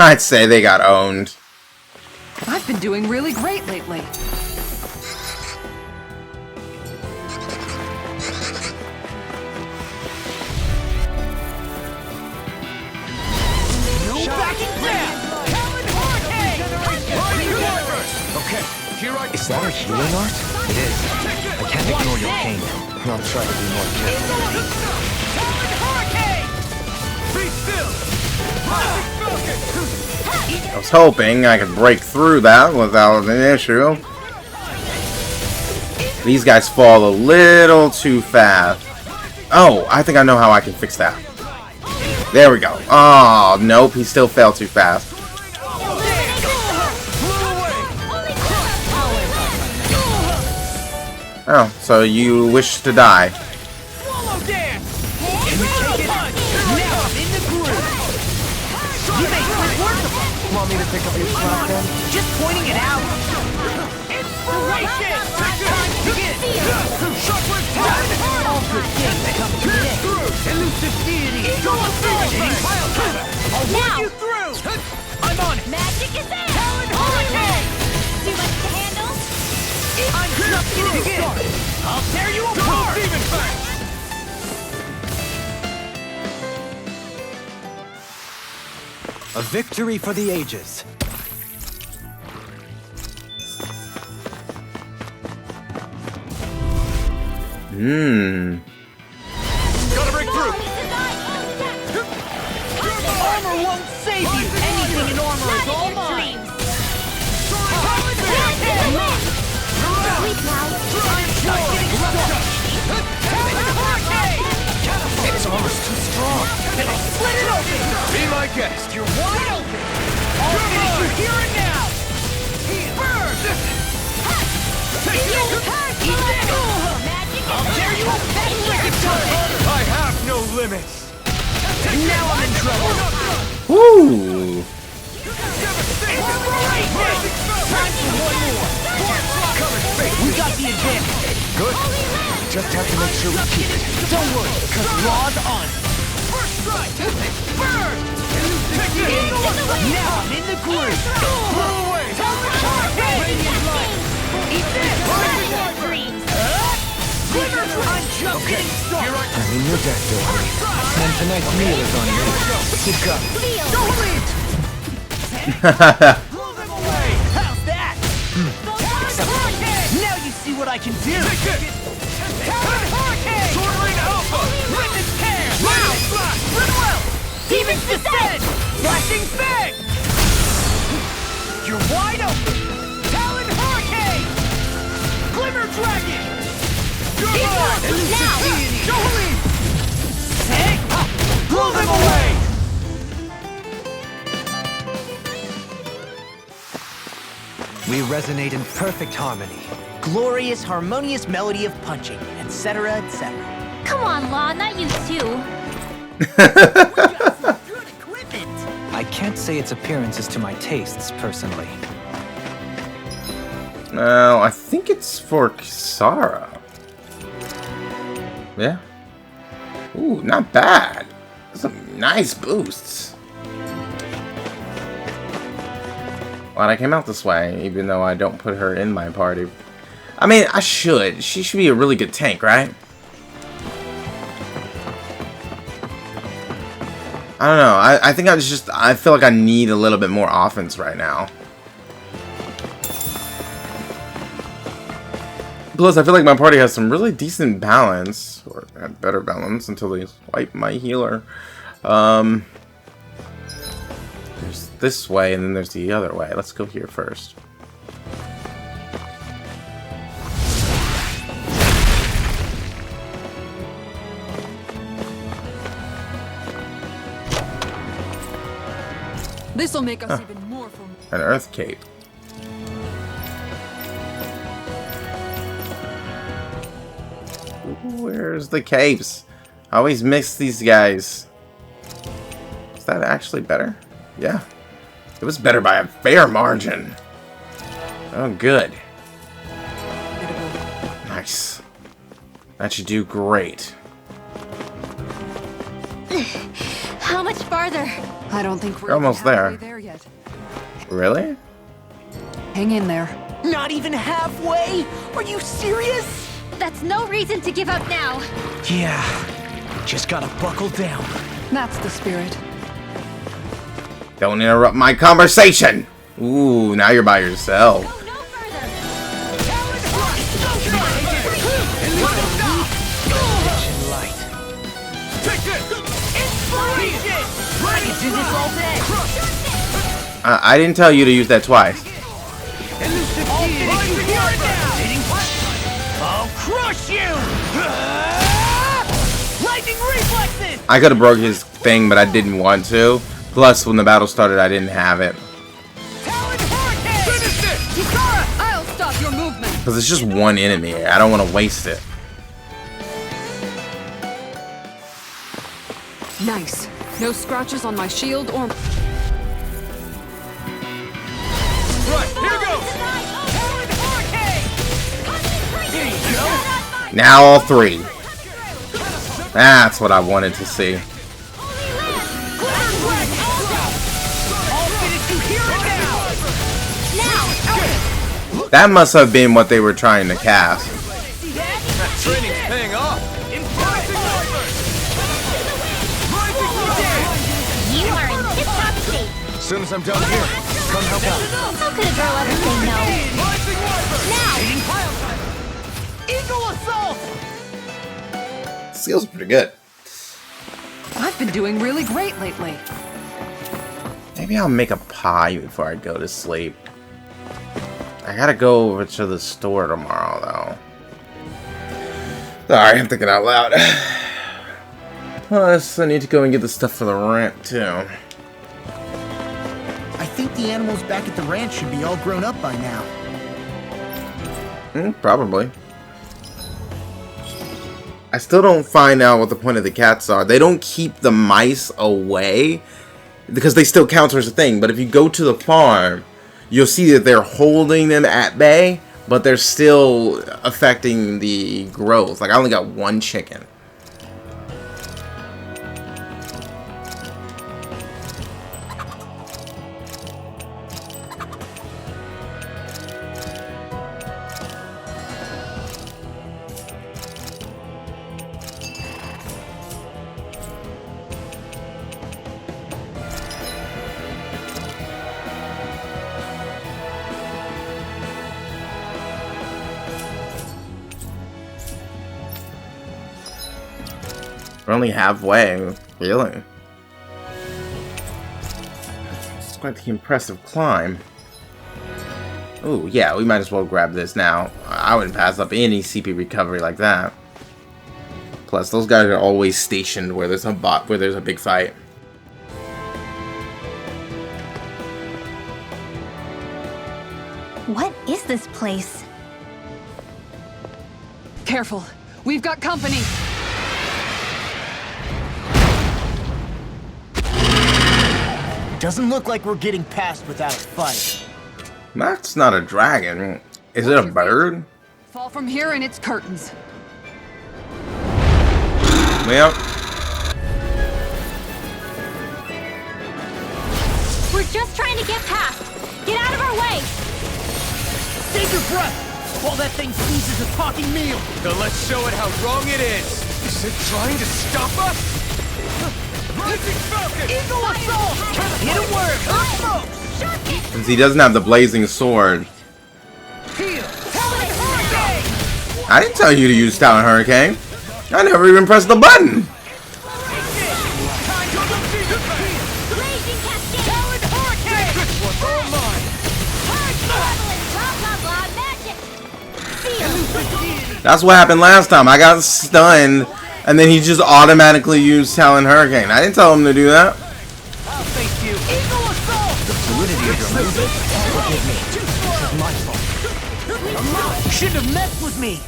I'd say they got owned. I've been doing really great lately. No backing down. Talent Hurricane. Okay, here I Is that a healing art? It is. I can't ignore your pain. I'll try to be more careful. Talent Hurricane. Be still. Magic Falcon. I was hoping I could break through that without an issue. These guys fall a little too fast. Oh, I think I know how I can fix that. There we go. Oh, nope, he still fell too fast. Oh, so you wish to die. Swallow dance. Can you take it? Now I'm in the groove. You make quick work of it. Want me to pick up your slack then? Just pointing it out. Inspiration. Time to begin. Chakra time. All good things come to an end. Elusive deity. Go affinity. I'll walk you through. I'm on it. Magic is in. Talent Hurricane. Too much to handle. I'm just getting started. I'll tear you apart. Demon Fang. A victory for the ages. Gotta break through. Armor won't save you. Anything in armor is all mine. Its armor's too strong. Then I'll split it open. Be my guest. You're wide open. I'll finish you here and now. Burn. Take it. Eat this. I'll tear you apart. I have no limits. Now I'm in trouble. Woo! Time for one more. We got the advantage. Good. Just have to make sure we keep it. Don't worry, because Raw's on it. First strike. Burn. Now I'm in the groove. Blow away. Radiant light. Eat this. Glimmer. I'm just getting started. I'm in your debt, Dory. And tonight's meal is on me. Keep coming. Don't leave. Blow them away. How's that? Now you see what I can do. Talent Hurricane. Soaring Alpha. Witness tear. Wow. Flash. Red Demon's Descent. Flashing Fang. You're wide open. Talent Hurricane. Glimmer Dragon. Now. Don't leave. Take. Blow them away. We resonate in perfect harmony. Glorious, harmonious melody of punching, etc., etc. Come on, Law, not you too. Good equipment. I can't say its appearance is to my tastes, personally. No, I think it's for Kisara. Yeah. Ooh, not bad. Some nice boosts. Glad I came out this way, even though I don't put her in my party. I mean, I should. She should be a really good tank, right? I don't know. I think I feel like I need a little bit more offense right now. Plus, I feel like my party has some really decent balance, or better balance until they wipe my healer. There's this way, and then there's the other way. Let's go here first. This'll make us even more formidable. An Earth Cape. Where's the capes? I always mix these guys. Is that actually better? Yeah. It was better by a fair margin. Oh, good. Nice. That should do great. How much farther? I don't think we're You're almost even halfway there. there yet. Really? Hang in there. Not even halfway? Are you serious? That's no reason to give up now. Yeah, just gotta buckle down. That's the spirit. Don't interrupt my conversation! Ooh, now you're by yourself. Go no further. Take this. Inspiration. I can do this all day. I didn't tell you to use that twice. I'll crush you! Lightning reflexes! I could have broke his thing, but I didn't want to. Plus, when the battle started, I didn't have it. Talon Hurricane! Finish it! Kisara! I'll stop your movement. Because it's just one enemy. I don't want to waste it. Nice. No scratches on my shield or... Right, here goes! Talon Hurricane! There you go! Now all three. That's what I wanted to see. I'll finish you here and now! That must have been what they were trying to cast. That training's paying off! Impulsing Wyvern! Rising Wind! You are in tip-top shape. As soon as I'm done here, come help out. How could a girl ever say no? Rising Wyvern! Now! Eagle Assault! Skills are pretty good. I've been doing really great lately. Maybe I'll make a pie before I go to sleep. I gotta go over to the store tomorrow, though. Sorry, I'm thinking out loud. Plus, I need to go and get the stuff for the rent, too. I think the animals back at the ranch should be all grown up by now. Probably. I still don't find out what the point of the cats are. They don't keep the mice away because they still count as a thing. But if you go to the farm, you'll see that they're holding them at bay, but they're still affecting the growth. Like, I only got one chicken. We're only halfway, really. It's quite the impressive climb. Oh, yeah, we might as well grab this now. I wouldn't pass up any CP recovery like that. Plus, those guys are always stationed where there's a big fight. What is this place? Careful. We've got company. Doesn't look like we're getting past without a fight. That's not a dragon. Is it a bird? Fall from here and it's curtains. Well, We're just trying to get past. Get out of our way. Save your breath while that thing seizes a talking meal. Then let's show it how wrong it is. Is it trying to stop us? Rising Falcon! Eagle assault! Hit him where it hurts most! since he doesn't have the blazing sword. Heal! Talon Hurricane! I didn't tell you to use Talon Hurricane. I never even pressed the button. Blazing Cascade. Talon Hurricane! This one's all mine. Blah, blah, blah, magic. Seal. That's what happened last time. I got stunned, and then he just automatically used Talon Hurricane. I didn't tell him to do that. I'll face you! Eagle assault! The fluidity of your movement? Forgive me. This is my fault. You shouldn't have messed with me!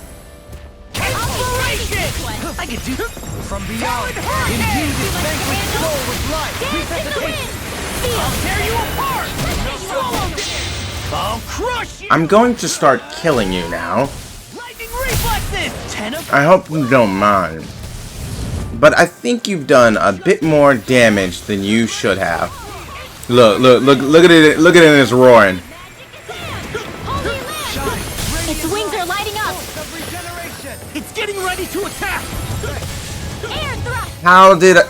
Inspiration! I can do from beyond. Imbue this vanquished soul with life. Resuscitation. I'll tear you apart! Swallow this! I'll crush you! I'm going to start killing you now. Lightning reflexes! 10 of I hope you don't mind. But I think you've done a bit more damage than you should have. Look at it in its roaring. Its wings are lighting up. It's getting ready to attack! Air thrust. How did I...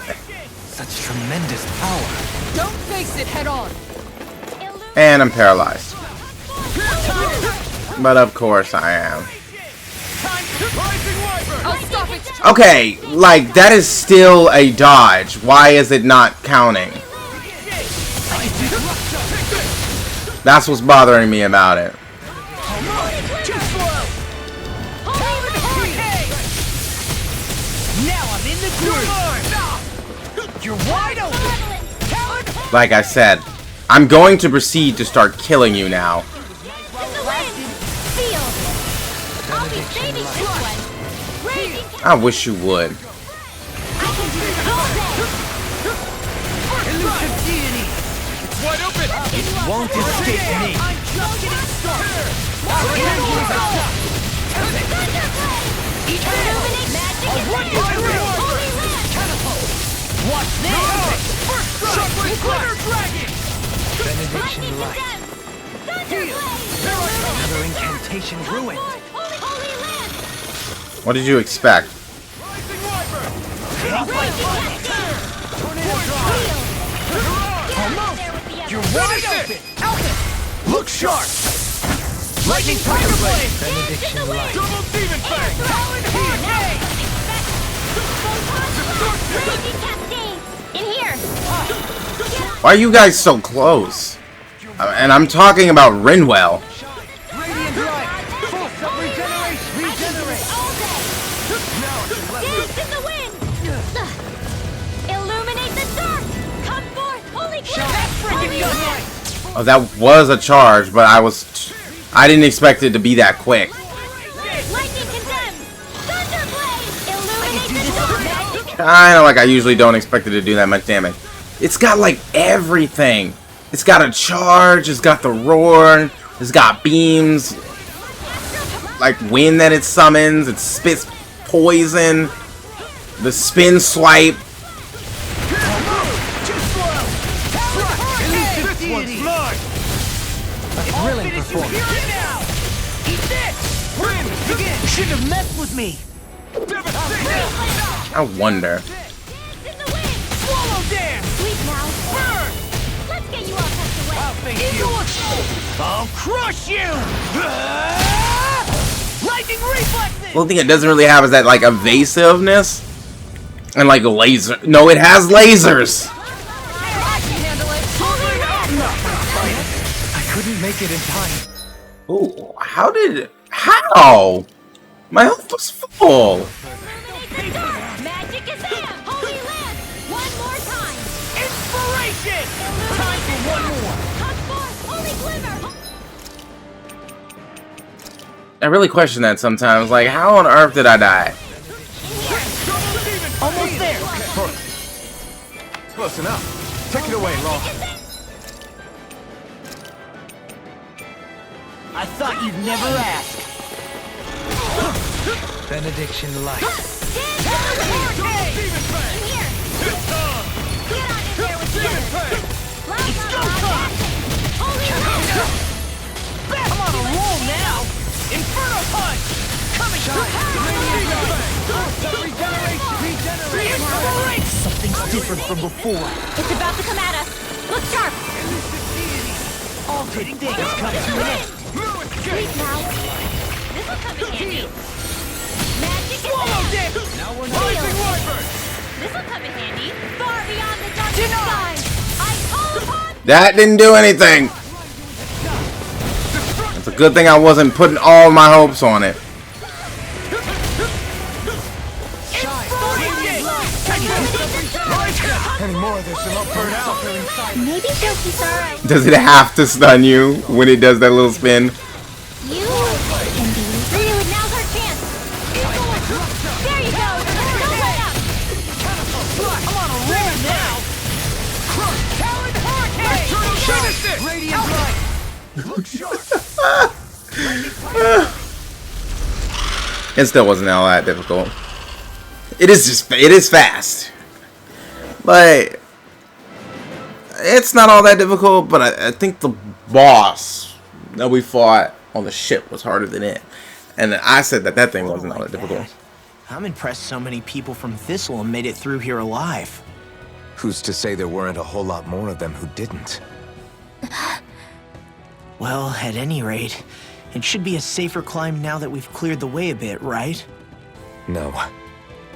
Such tremendous power. Don't face it head on. And I'm paralyzed. But of course I am. I'll stop it. Okay, like, that is still a dodge. Why is it not counting? That's what's bothering me about it. Too slow! Now I'm in the groove! You're wide open! Talon! Like I said, I'm going to proceed to start killing you now. Seal. I'll be saving this one. Raging. I wish you would. I can do this all day. Elusive deity! It's wide open. It won't escape me! I'm just getting started! Illuminate magic and Holy Catapult! Watch this! First strike! Glitter Dragon! Benediction light. Another incantation ruined. Holy land. What did you expect? Rising Wyvern! You're wide open! Alpha! Look sharp! Lightning Tiger Blade! Benediction light. Double Demon Fang! Talon Hurricane! Raging Cascade. In here. Why are you guys so close? And I'm talking about Rinwell. Radiant Light! Full self-regeneration! Regenerate! All day. Dance in the wind. Illuminate the dark. Come forth, holy That's glitter. freaking gunlight! Oh, that was a charge, but I didn't expect it to be that quick. Lightning condemns. Thunderblade. Illuminate the dark. Kinda like I usually don't expect it to do that much damage. It's got like everything. It's got a charge, it's got the roar, it's got beams, like wind that it summons, it spits poison, the spin swipe. Too slow! Elusive deity! A thrilling performance. Here and now! Eat this! Brim! Begin! Shouldn't have messed with me! I wonder. In the wind. Swallow dance! Sleep now. Burn! Let's get you all tucked away. I'll face you! I'll crush you! Lightning reflexes! The only thing it doesn't really have is that like evasiveness and like laser. No, it has lasers. I can handle it! I'm not gonna fight it! I couldn't make it in time. Oh, how? My health was full. Illuminate the dark. Magic is there. Holy land. One more time. Inspiration! Time for one more! Come forth, holy glimmer. I really question that sometimes. Like, how on earth did I die? Almost there! Close enough. Take it away, Law. I thought you'd never ask. Benediction light. Demon Fang! In here! It's on! Get on in there with Demon me! Fang! It's go time! Holy hell! I'm on a roll now! Inferno Punch! Coming through! Regeneration! Something's different from before. It's about to come at us! Look sharp! All good things come to an end. Sleep now! This'll come in handy! Magic Swallow advance! this! Now we're Rising Wyvern! This'll come in handy! Far beyond the darkest skies! I call upon... That didn't do anything. It's a good thing I wasn't putting all my hopes on it. Any more of this and I'll burn out. Maybe she'll be sorry. Does it have to stun you when it does that little spin? You can be through. Now's our chance. There you go. Don't let up. I'm on a roll now. Talon Hurricane! Finish this! Radiant light. Look sharp! It still wasn't all that difficult. It is fast. But it's not all that difficult, but I think the boss that we fought on the ship was harder than it. And I said that thing wasn't all that difficult. I'm impressed so many people from Thistle made it through here alive. Who's to say there weren't a whole lot more of them who didn't? Well, at any rate, it should be a safer climb now that we've cleared the way a bit, right? No.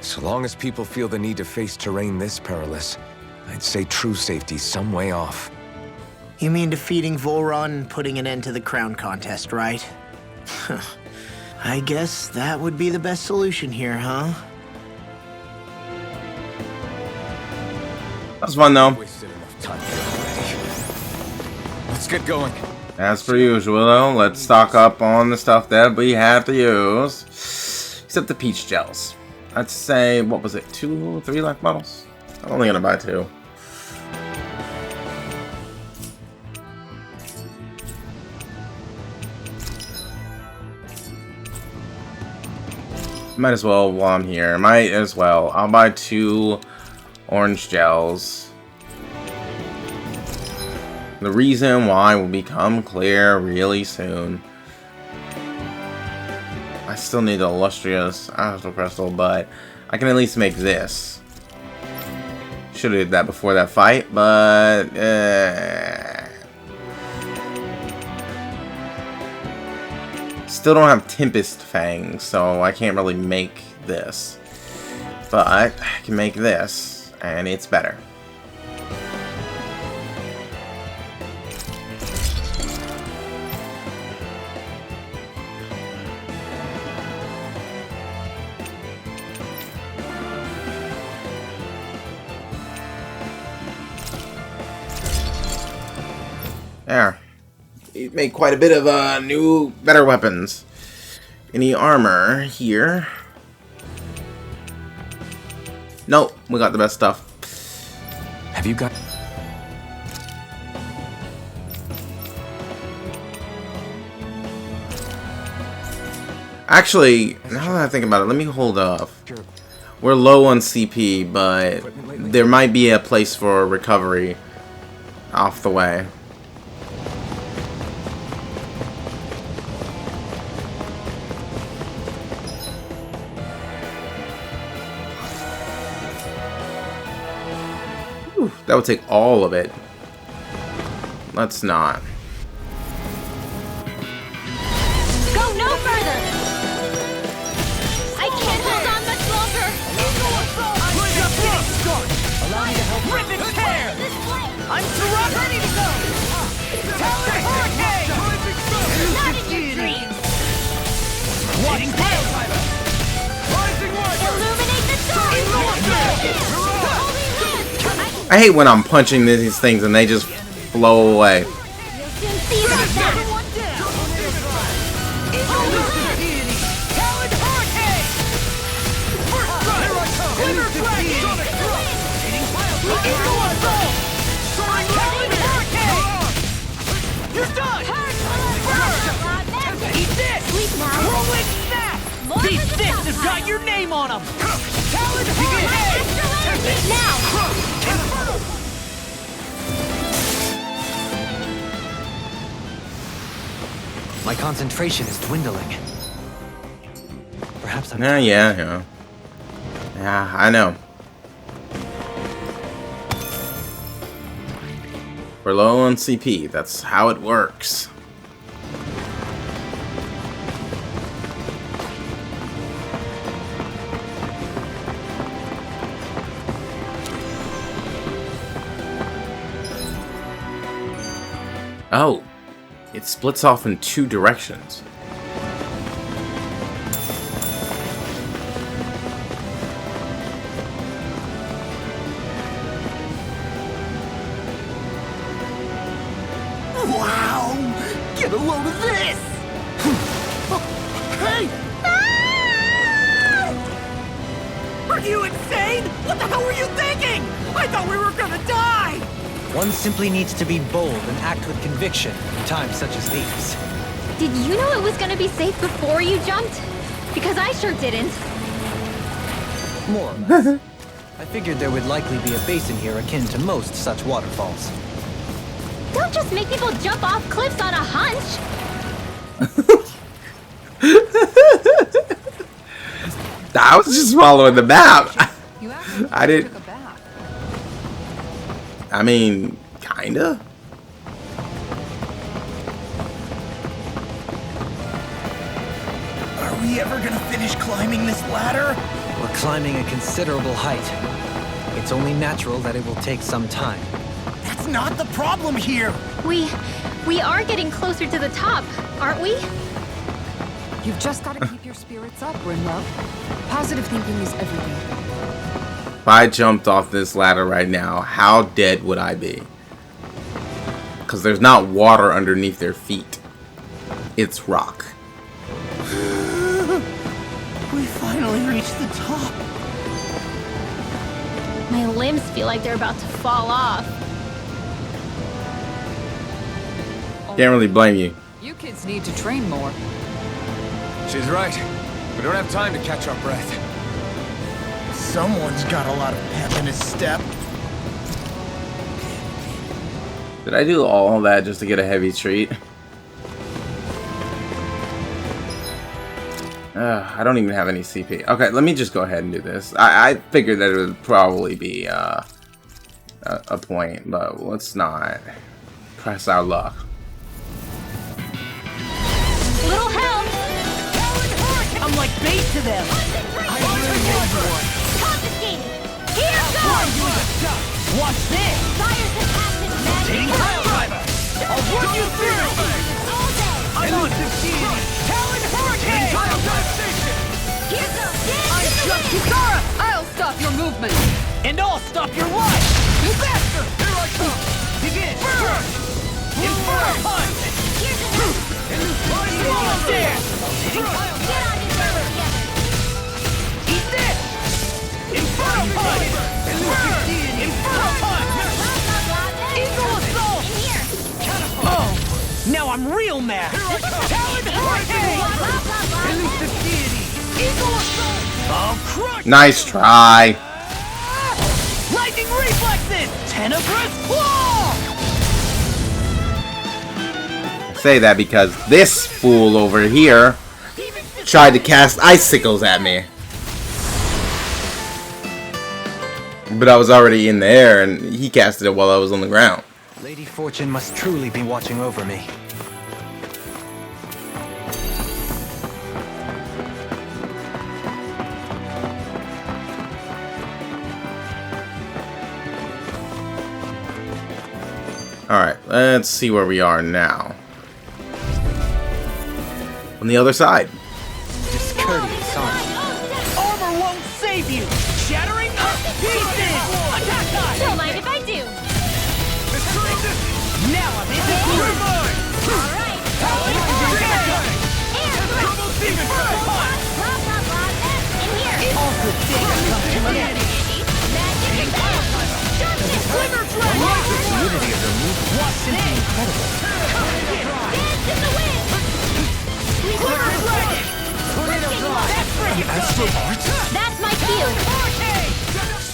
So long as people feel the need to face terrain this perilous, I'd say true safety's some way off. You mean defeating Volron and putting an end to the crown contest, right? I guess that would be the best solution here, huh? That was fun though. Wasted enough time here already. Let's get going. As per usual though, let's stock up on the stuff that we have to use. Except the peach gels. I'd say, what was it, 2 or 3 life bottles? I'm only gonna buy 2. Might as well while I'm here. Might as well. I'll buy 2 orange gels. The reason why will become clear really soon. I still need the illustrious astral crystal, but I can at least make this. Should have did that before that fight, but still don't have Tempest Fangs, so I can't really make this. But I can make this, and it's better. There. It made quite a bit of new, better weapons. Any armor here? Nope, we got the best stuff. Have you got... Actually, now that I think about it, let me hold off. We're low on CP, but there might be a place for recovery off the way. Whew, that would take all of it. Let's not. Go no further! I can't hold on much longer! Allow me to help Rip and tear! This flame! I'm surrounded! Ready to go! Talon Hurricane! Not in your dreams! Watching tail! Rising Wyvern! Illuminate the dark! I hate when I'm punching these things and they just blow away. You'll soon see about that! Talon Hurricane! First strike! Winter Dragon! Talon Hurricane! You're done! game on him! Talon Hurricane! Now! My concentration is dwindling. Perhaps I'm... Yeah, I know. We're low on CP. That's how it works. Oh, it splits off in 2 directions. Wow! Get a load of this! Hey! Are you insane? What the hell were you thinking? I thought we were gonna die! One simply needs to be bold and act with conviction in times such as these. Did you know it was gonna be safe before you jumped? Because I sure didn't. More or less. I figured there would likely be a basin here akin to most such waterfalls. Don't just make people jump off cliffs on a hunch. I was just following the map. You actually I didn't. took a bath. I mean, kinda. Are we ever gonna finish climbing this ladder? We're climbing a considerable height. It's only natural that it will take some time. That's not the problem here! We are getting closer to the top, aren't we? You've just got to keep your spirits up, Rinwell. Positive thinking is everything. If I jumped off this ladder right now, how dead would I be? Because there's not water underneath their feet. It's rock. We finally reached the top. My limbs feel like they're about to fall off. Can't really blame you. You kids need to train more. She's right. We don't have time to catch our breath. Someone's got a lot of pep in his step. Did I do all that just to get a heavy treat? I don't even have any CP. Okay, let me just go ahead and do this. I figured that it would probably be a point, but let's not press our luck. Little help! I'm like bait to them. I really need one. Confiscated! Here goes! Watch this! Fires have passed his Taking magic. pile driver! I'll work you through! All day! I'm on succeeding! Talon Hurricane! Pile drive station! Here goes! I'm just Kisara! I'll stop your movement. And I'll stop your life! You bastard! Here I come! Begin! Burn! Inferno punch! Here's the There! Hitting pile Get on your feet together! Eat this! Inferno punch! Burn! Inferno punch! Eagle assault! In here! Oh! Now I'm real mad! Talon Hurricane! Elusive deity! Eagle assault! I'll crush! Nice try. Lightning reflexes! Tenebrous claw! Say that because this fool over here tried to cast icicles at me. But I was already in the air and he casted it while I was on the ground. Lady Fortune must truly be watching over me. Alright, let's see where we are now. On the other side. Discourteous son. Armor won't save you! Shattering up pieces! Attack time! Don't mind if I do! Now I'm in the mine! Alright! Talon Hurricane! Air Turbo Demon punch! Blah blah blah! In here! All good things come to an end! Magic attack! Slinger Dragon! The fluidity of their movement is simply incredible. Dance in the wind! Slinger Dragon!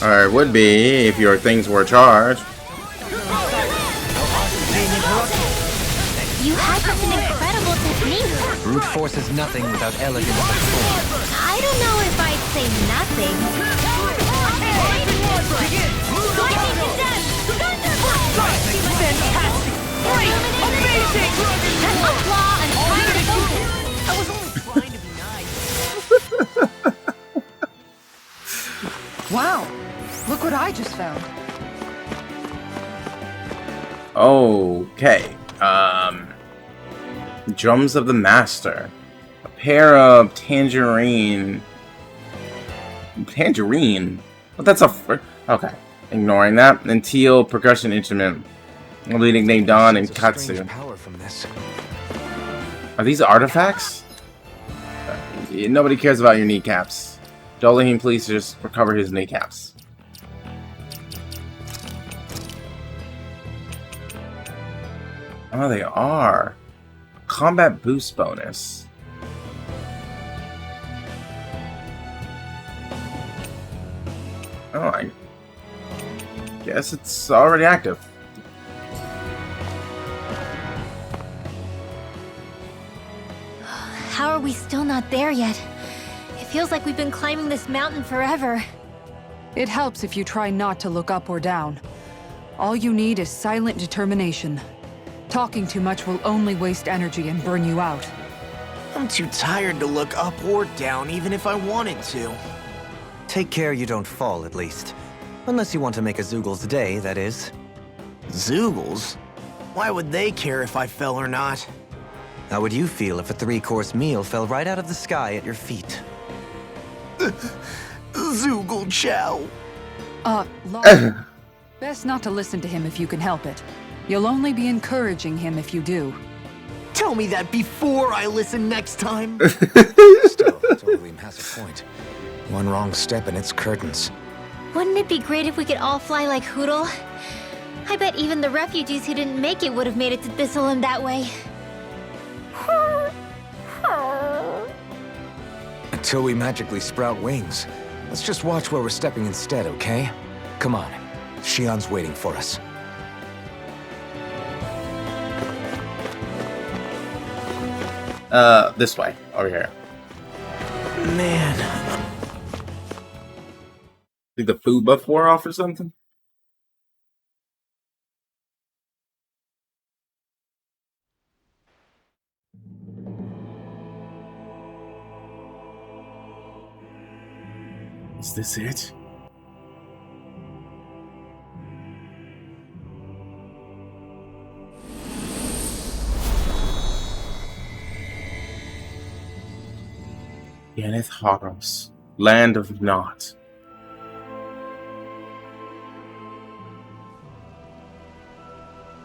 Or it would be if your things were charged. You had such an incredible technique. Brute force is nothing without elegance of form. I don't know if I'd say nothing. Fantastic! Great! Amazing! That's a flaw. I'm trying to focus. I was only trying to be nice. Wow! Look what I just found. Okay. Drums of the Master. A pair of tangerine. But that's okay. Ignoring that. And teal percussion instrument. Leading name Don and Katsu. Power from this. Are these artifacts? Nobody cares about your kneecaps. Dolahim, please just recover his kneecaps. Oh, they are. Combat boost bonus. Oh, I guess it's already active. How are we still not there yet? It feels like we've been climbing this mountain forever. It helps if you try not to look up or down. All you need is silent determination. Talking too much will only waste energy and burn you out. I'm too tired to look up or down, even if I wanted to. Take care you don't fall, at least. Unless you want to make a Zoogel's day, that is. Zoogles? Why would they care if I fell or not? How would you feel if a 3-course meal fell right out of the sky at your feet? Zoogle chow. Laura, best not to listen to him if you can help it. You'll only be encouraging him if you do. Tell me that before I listen next time. Still, Aureum has a point. One wrong step and it's curtains. Wouldn't it be great if we could all fly like Hootle? I bet even the refugees who didn't make it would have made it to Thistleland that way. Until we magically sprout wings. Let's just watch where we're stepping instead, okay? Come on. Shion's waiting for us. This way. Over here. Man. Think the food buff wore off or something? Is this it? Ganeth Haros, land of naught.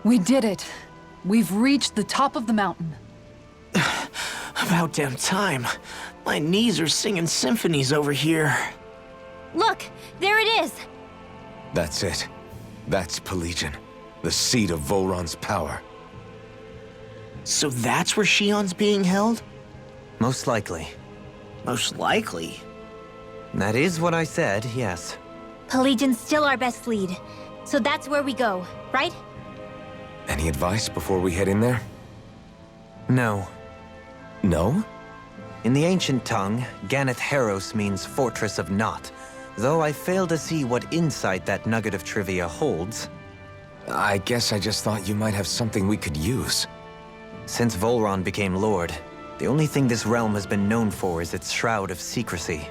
We did it. We've reached the top of the mountain. About damn time. My knees are singing symphonies over here. Look, there it is. That's it. That's Plegion, the seat of Volron's power. So that's where Shion's being held? Most likely. Most likely. That is what I said, yes. Plegion's still our best lead. So that's where we go, right? Any advice before we head in there? No. No? In the ancient tongue, Ganeth Haros means Fortress of Naught, though I fail to see what insight that nugget of trivia holds. I guess I just thought you might have something we could use. Since Volron became Lord, the only thing this realm has been known for is its shroud of secrecy.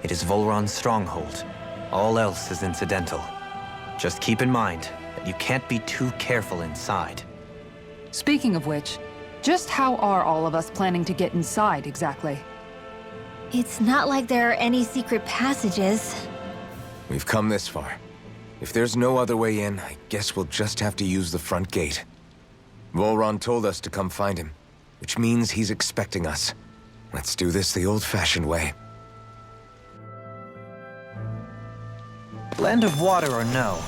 It is Volron's stronghold. All else is incidental. Just keep in mind that you can't be too careful inside. Speaking of which, just how are all of us planning to get inside exactly? It's not like there are any secret passages. We've come this far. If there's no other way in, I guess we'll just have to use the front gate. Volron told us to come find him, which means he's expecting us. Let's do this the old-fashioned way. Land of water or no,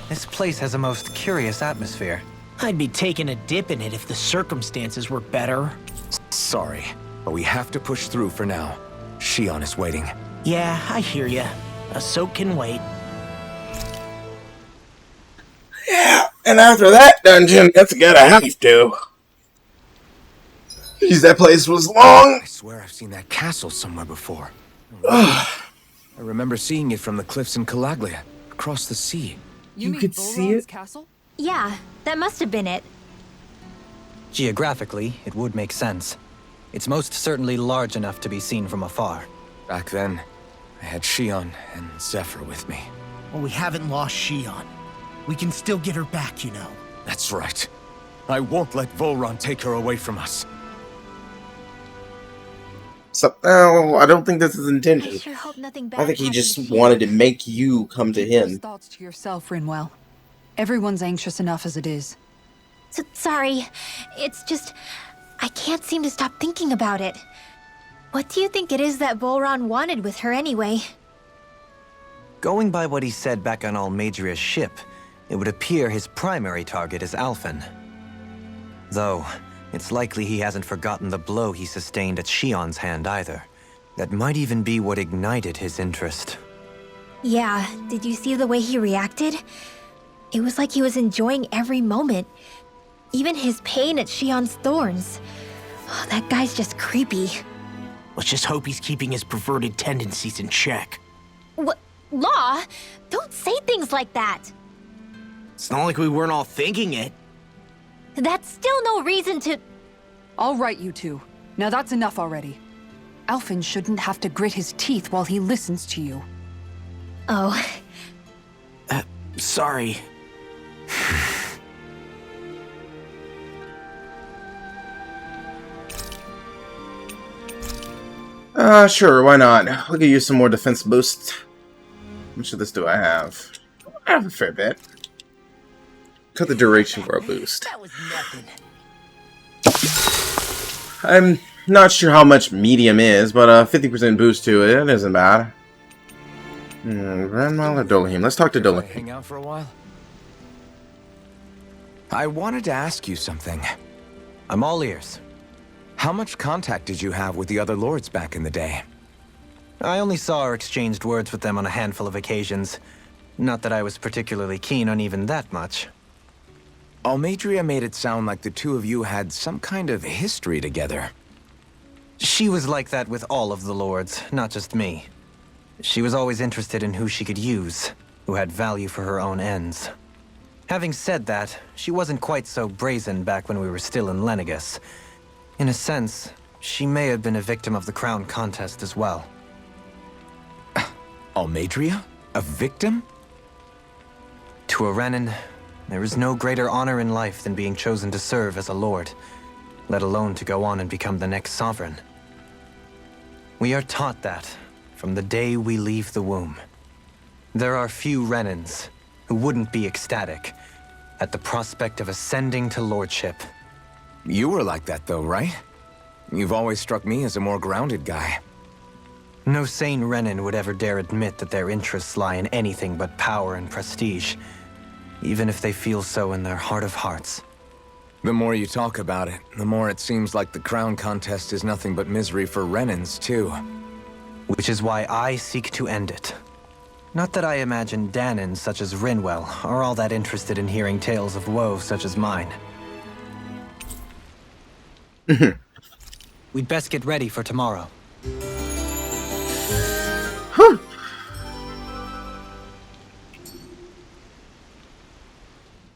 this place has a most curious atmosphere. I'd be taking a dip in it if the circumstances were better. Sorry, but we have to push through for now. Shion is waiting. Yeah, I hear ya. A soak can wait. And after that dungeon, that's gotta have to. Jeez, that place was long. I swear I've seen that castle somewhere before. I remember seeing it from the cliffs in Calaglia, across the sea. You mean could see Volron's it? castle? Yeah, that must have been it. Geographically, it would make sense. It's most certainly large enough to be seen from afar. Back then, I had Shion and Zephyr with me. Well, we haven't lost Shion. We can still get her back, you know. That's right. I won't let Volron take her away from us. So, no, I don't think that's his I intention. sure hope nothing bad I think he happens just here. wanted to make you come to Keep those him. thoughts to yourself, Rinwell. Everyone's anxious enough as it is. Sorry. It's just... I can't seem to stop thinking about it. What do you think it is that Volron wanted with her anyway? Going by what he said back on Almadria's ship, it would appear his primary target is Alphen. Though, it's likely he hasn't forgotten the blow he sustained at Shion's hand either. That might even be what ignited his interest. Yeah, did you see the way he reacted? It was like he was enjoying every moment. Even his pain at Shion's thorns. Oh, that guy's just creepy. Let's just hope he's keeping his perverted tendencies in check. What? Law? Don't say things like that. It's not like we weren't all thinking it. That's still no reason to... All right, you two. Now that's enough already. Alphen shouldn't have to grit his teeth while he listens to you. Oh, Sorry. Sure, why not? I'll give you some more defense boosts. How much of this do I have? I have a fair bit. Cut the duration for a boost. That was nothing. I'm not sure how much medium is, but a 50% boost to it isn't bad. Renmal or Dolahim? Let's talk to Dolahim. Hang out for a while? I wanted to ask you something. I'm all ears. How much contact did you have with the other lords back in the day? I only saw or exchanged words with them on a handful of occasions. Not that I was particularly keen on even that much. Almadria made it sound like the two of you had some kind of history together. She was like that with all of the lords, not just me. She was always interested in who she could use, who had value for her own ends. Having said that, she wasn't quite so brazen back when we were still in Lenegus. In a sense, she may have been a victim of the crown contest as well. Almadria? A victim? To a Renin, there is no greater honor in life than being chosen to serve as a lord, let alone to go on and become the next sovereign. We are taught that from the day we leave the womb. There are few Renins who wouldn't be ecstatic at the prospect of ascending to lordship. You were like that though, right? You've always struck me as a more grounded guy. No sane Renin would ever dare admit that their interests lie in anything but power and prestige, even if they feel so in their heart of hearts. The more you talk about it, the more it seems like the crown contest is nothing but misery for Renins, too. Which is why I seek to end it. Not that I imagine Danins such as Rinwell are all that interested in hearing tales of woe such as mine. We'd best get ready for tomorrow.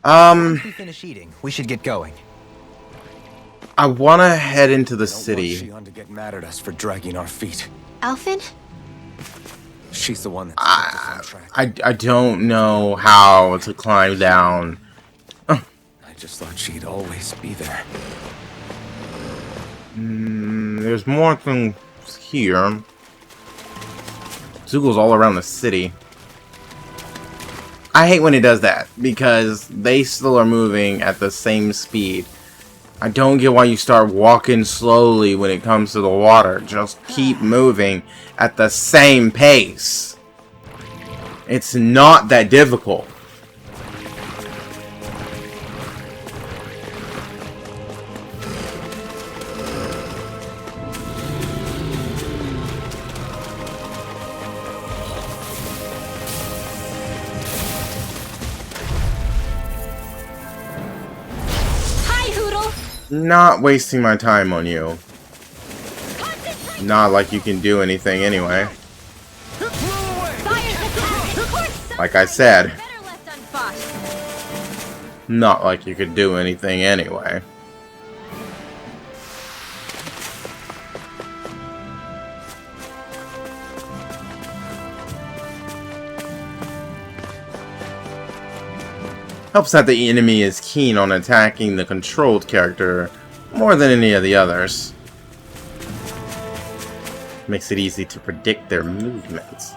Once we finish eating, we should get going. I want to head into the Don't want city. Shion to get mad at us for dragging our feet. Alphen? She's the one that set us on track. I don't know how to climb down. I just thought she'd always be there. There's more things here. Zugel's all around the city. I hate when it does that, because they still are moving at the same speed. I don't get why you start walking slowly when it comes to the water. Just keep moving at the same pace. It's not that difficult. Not wasting my time on you. Not like you can do anything anyway. Like I said. Not like you could do anything anyway. Helps that the enemy is keen on attacking the controlled character more than any of the others. Makes it easy to predict their movements.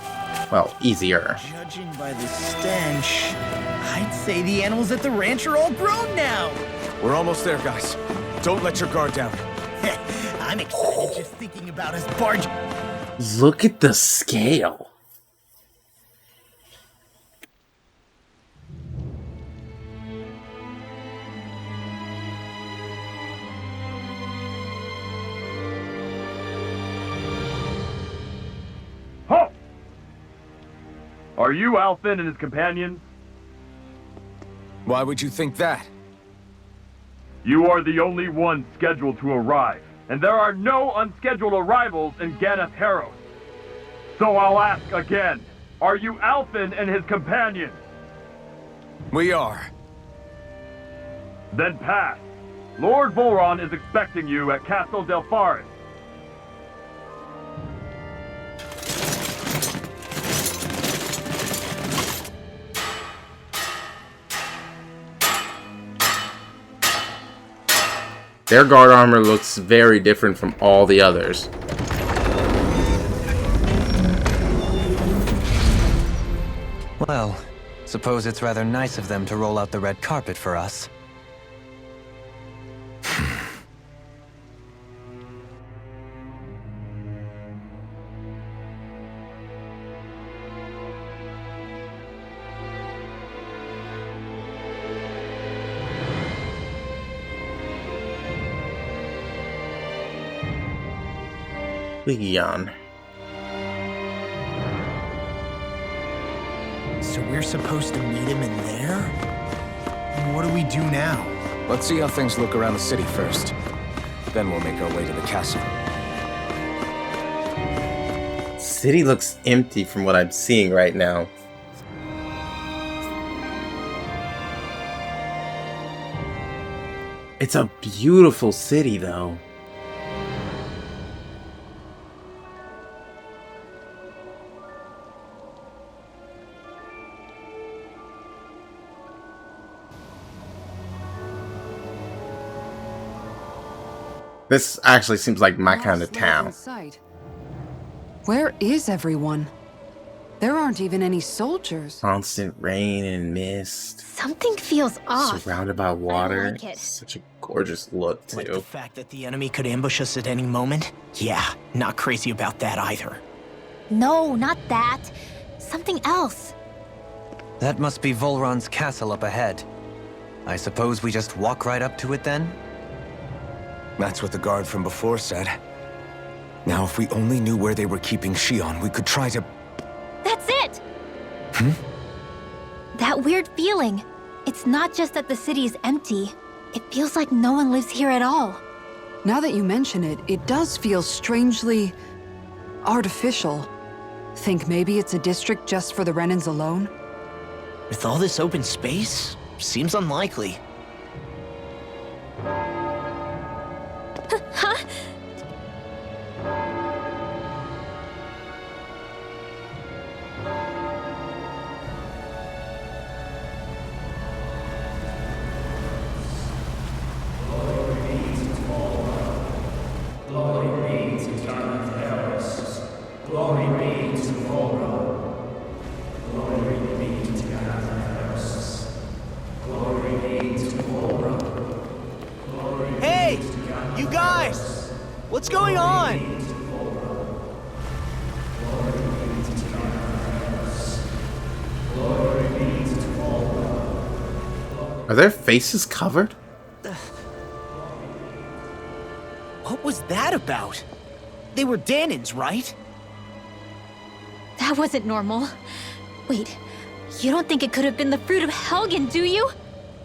Well, easier. Judging by the stench, I'd say the animals at the ranch are all grown now. We're almost there, guys. Don't let your guard down. I'm excited just thinking about us barge. Look at the scale. Halt! Are you Alfin and his companions? Why would you think that? You are the only one scheduled to arrive, and there are no unscheduled arrivals in Ganeth Haros. So I'll ask again, are you Alfin and his companions? We are. Then pass. Lord Volron is expecting you at Castle Delpharis. Their guard armor looks very different from all the others. Well, suppose it's rather nice of them to roll out the red carpet for us. Plegion. So we're supposed to meet him in there? What do we do now? Let's see how things look around the city first. Then we'll make our way to the castle. City looks empty from what I'm seeing right now. It's a beautiful city, though. This actually seems like my kind of town. Where is everyone? There aren't even any soldiers. Constant rain and mist. Something feels off. Surrounded by water. like it. Such a gorgeous look, Like the too. fact that the enemy could ambush us at any moment? Yeah, not crazy about that either. No, not that. Something else. That must be Volron's castle up ahead. I suppose we just walk right up to it then? That's what the guard from before said. Now, if we only knew where they were keeping Shion, we could try to... That's it! That weird feeling. It's not just that the city is empty. It feels like no one lives here at all. Now that you mention it, it does feel strangely... artificial. Think maybe it's a district just for the Renans alone? With all this open space, seems unlikely. Huh? Hey! You guys! What's going on? Are their faces covered? What was that about? They were Danins, right? That wasn't normal. Wait, you don't think it could have been the fruit of Helgen, do you?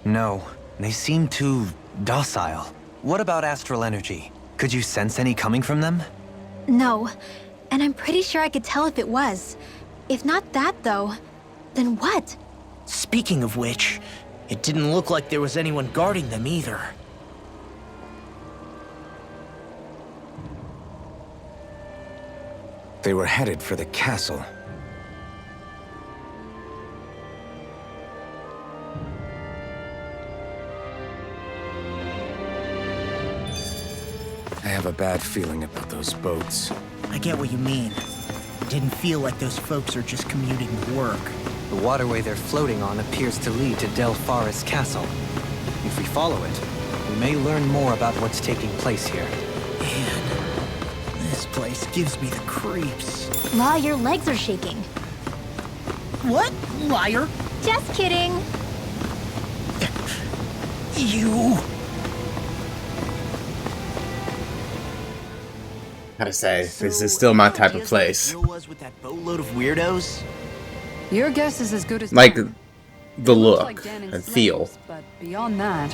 No, they seem too docile. What about astral energy? Could you sense any coming from them? No, and I'm pretty sure I could tell if it was. If not that, though, then what? Speaking of which, it didn't look like there was anyone guarding them either. They were headed for the castle. I have a bad feeling about those boats. I get what you mean. It didn't feel like those folks are just commuting to work. The waterway they're floating on appears to lead to Del Farra's castle. If we follow it, we may learn more about what's taking place here. Man, this place gives me the creeps. Law, your legs are shaking. What? Liar? Just kidding. You... Gotta say, this is still my type of Ideas place. what the deal was with that boatload of weirdos? Your guess is as good as Like mine. the Looks look like Dan and feel. slaves, but beyond that,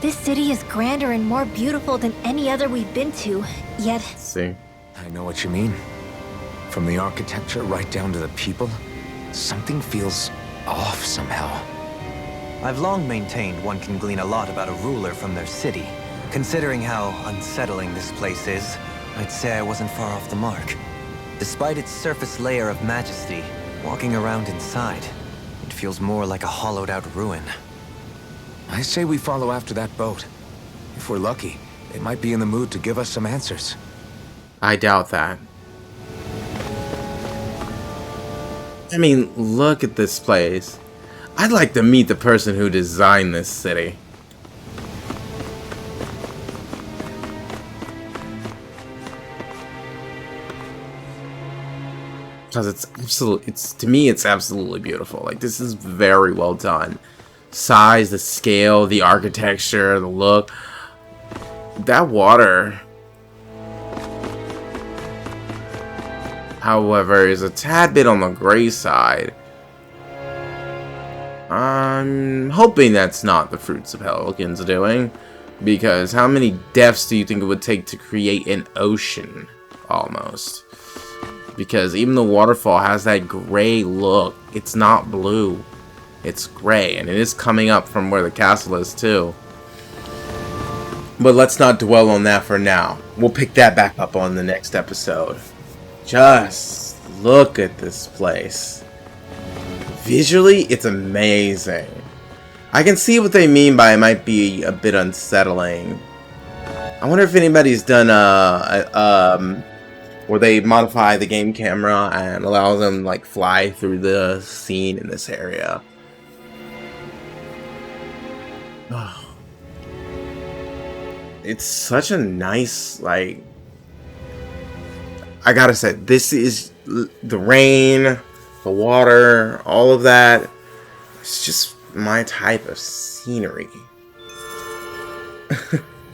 This city is grander and more beautiful than any other we've been to, yet See, I know what you mean. From the architecture right down to the people, something feels off somehow. I've long maintained one can glean a lot about a ruler from their city. Considering how unsettling this place is, I'd say I wasn't far off the mark. Despite its surface layer of majesty, walking around inside, it feels more like a hollowed-out ruin. I say we follow after that boat. If we're lucky, they might be in the mood to give us some answers. I doubt that. I mean, look at this place. I'd like to meet the person who designed this city. Because to me it's absolutely beautiful. Like, this is very well done. Size, the scale, the architecture, the look. That water, however, is a tad bit on the gray side. I'm hoping that's not the Fruits of Pelican's doing, because how many deaths do you think it would take to create an ocean, almost? Because even the waterfall has that gray look. It's not blue. It's gray, and it is coming up from where the castle is, too. But let's not dwell on that for now. We'll pick that back up on the next episode. Just look at this place. Visually, it's amazing. I can see what they mean by it might be a bit unsettling. I wonder if anybody's done where they modify the game camera and allow them like fly through the scene in this area. Oh. It's such a nice, like, I gotta say, this is the rain, the water, all of that. It's just my type of scenery.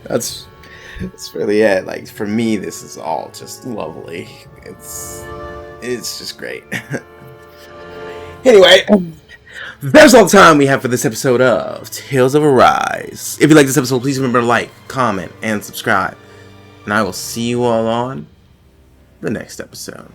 That's really it. Like, for me, this is all just lovely. It's just great. Anyway, that's all the time we have for this episode of Tales of Arise. If you like this episode, please remember to like, comment, and subscribe. And I will see you all on the next episode.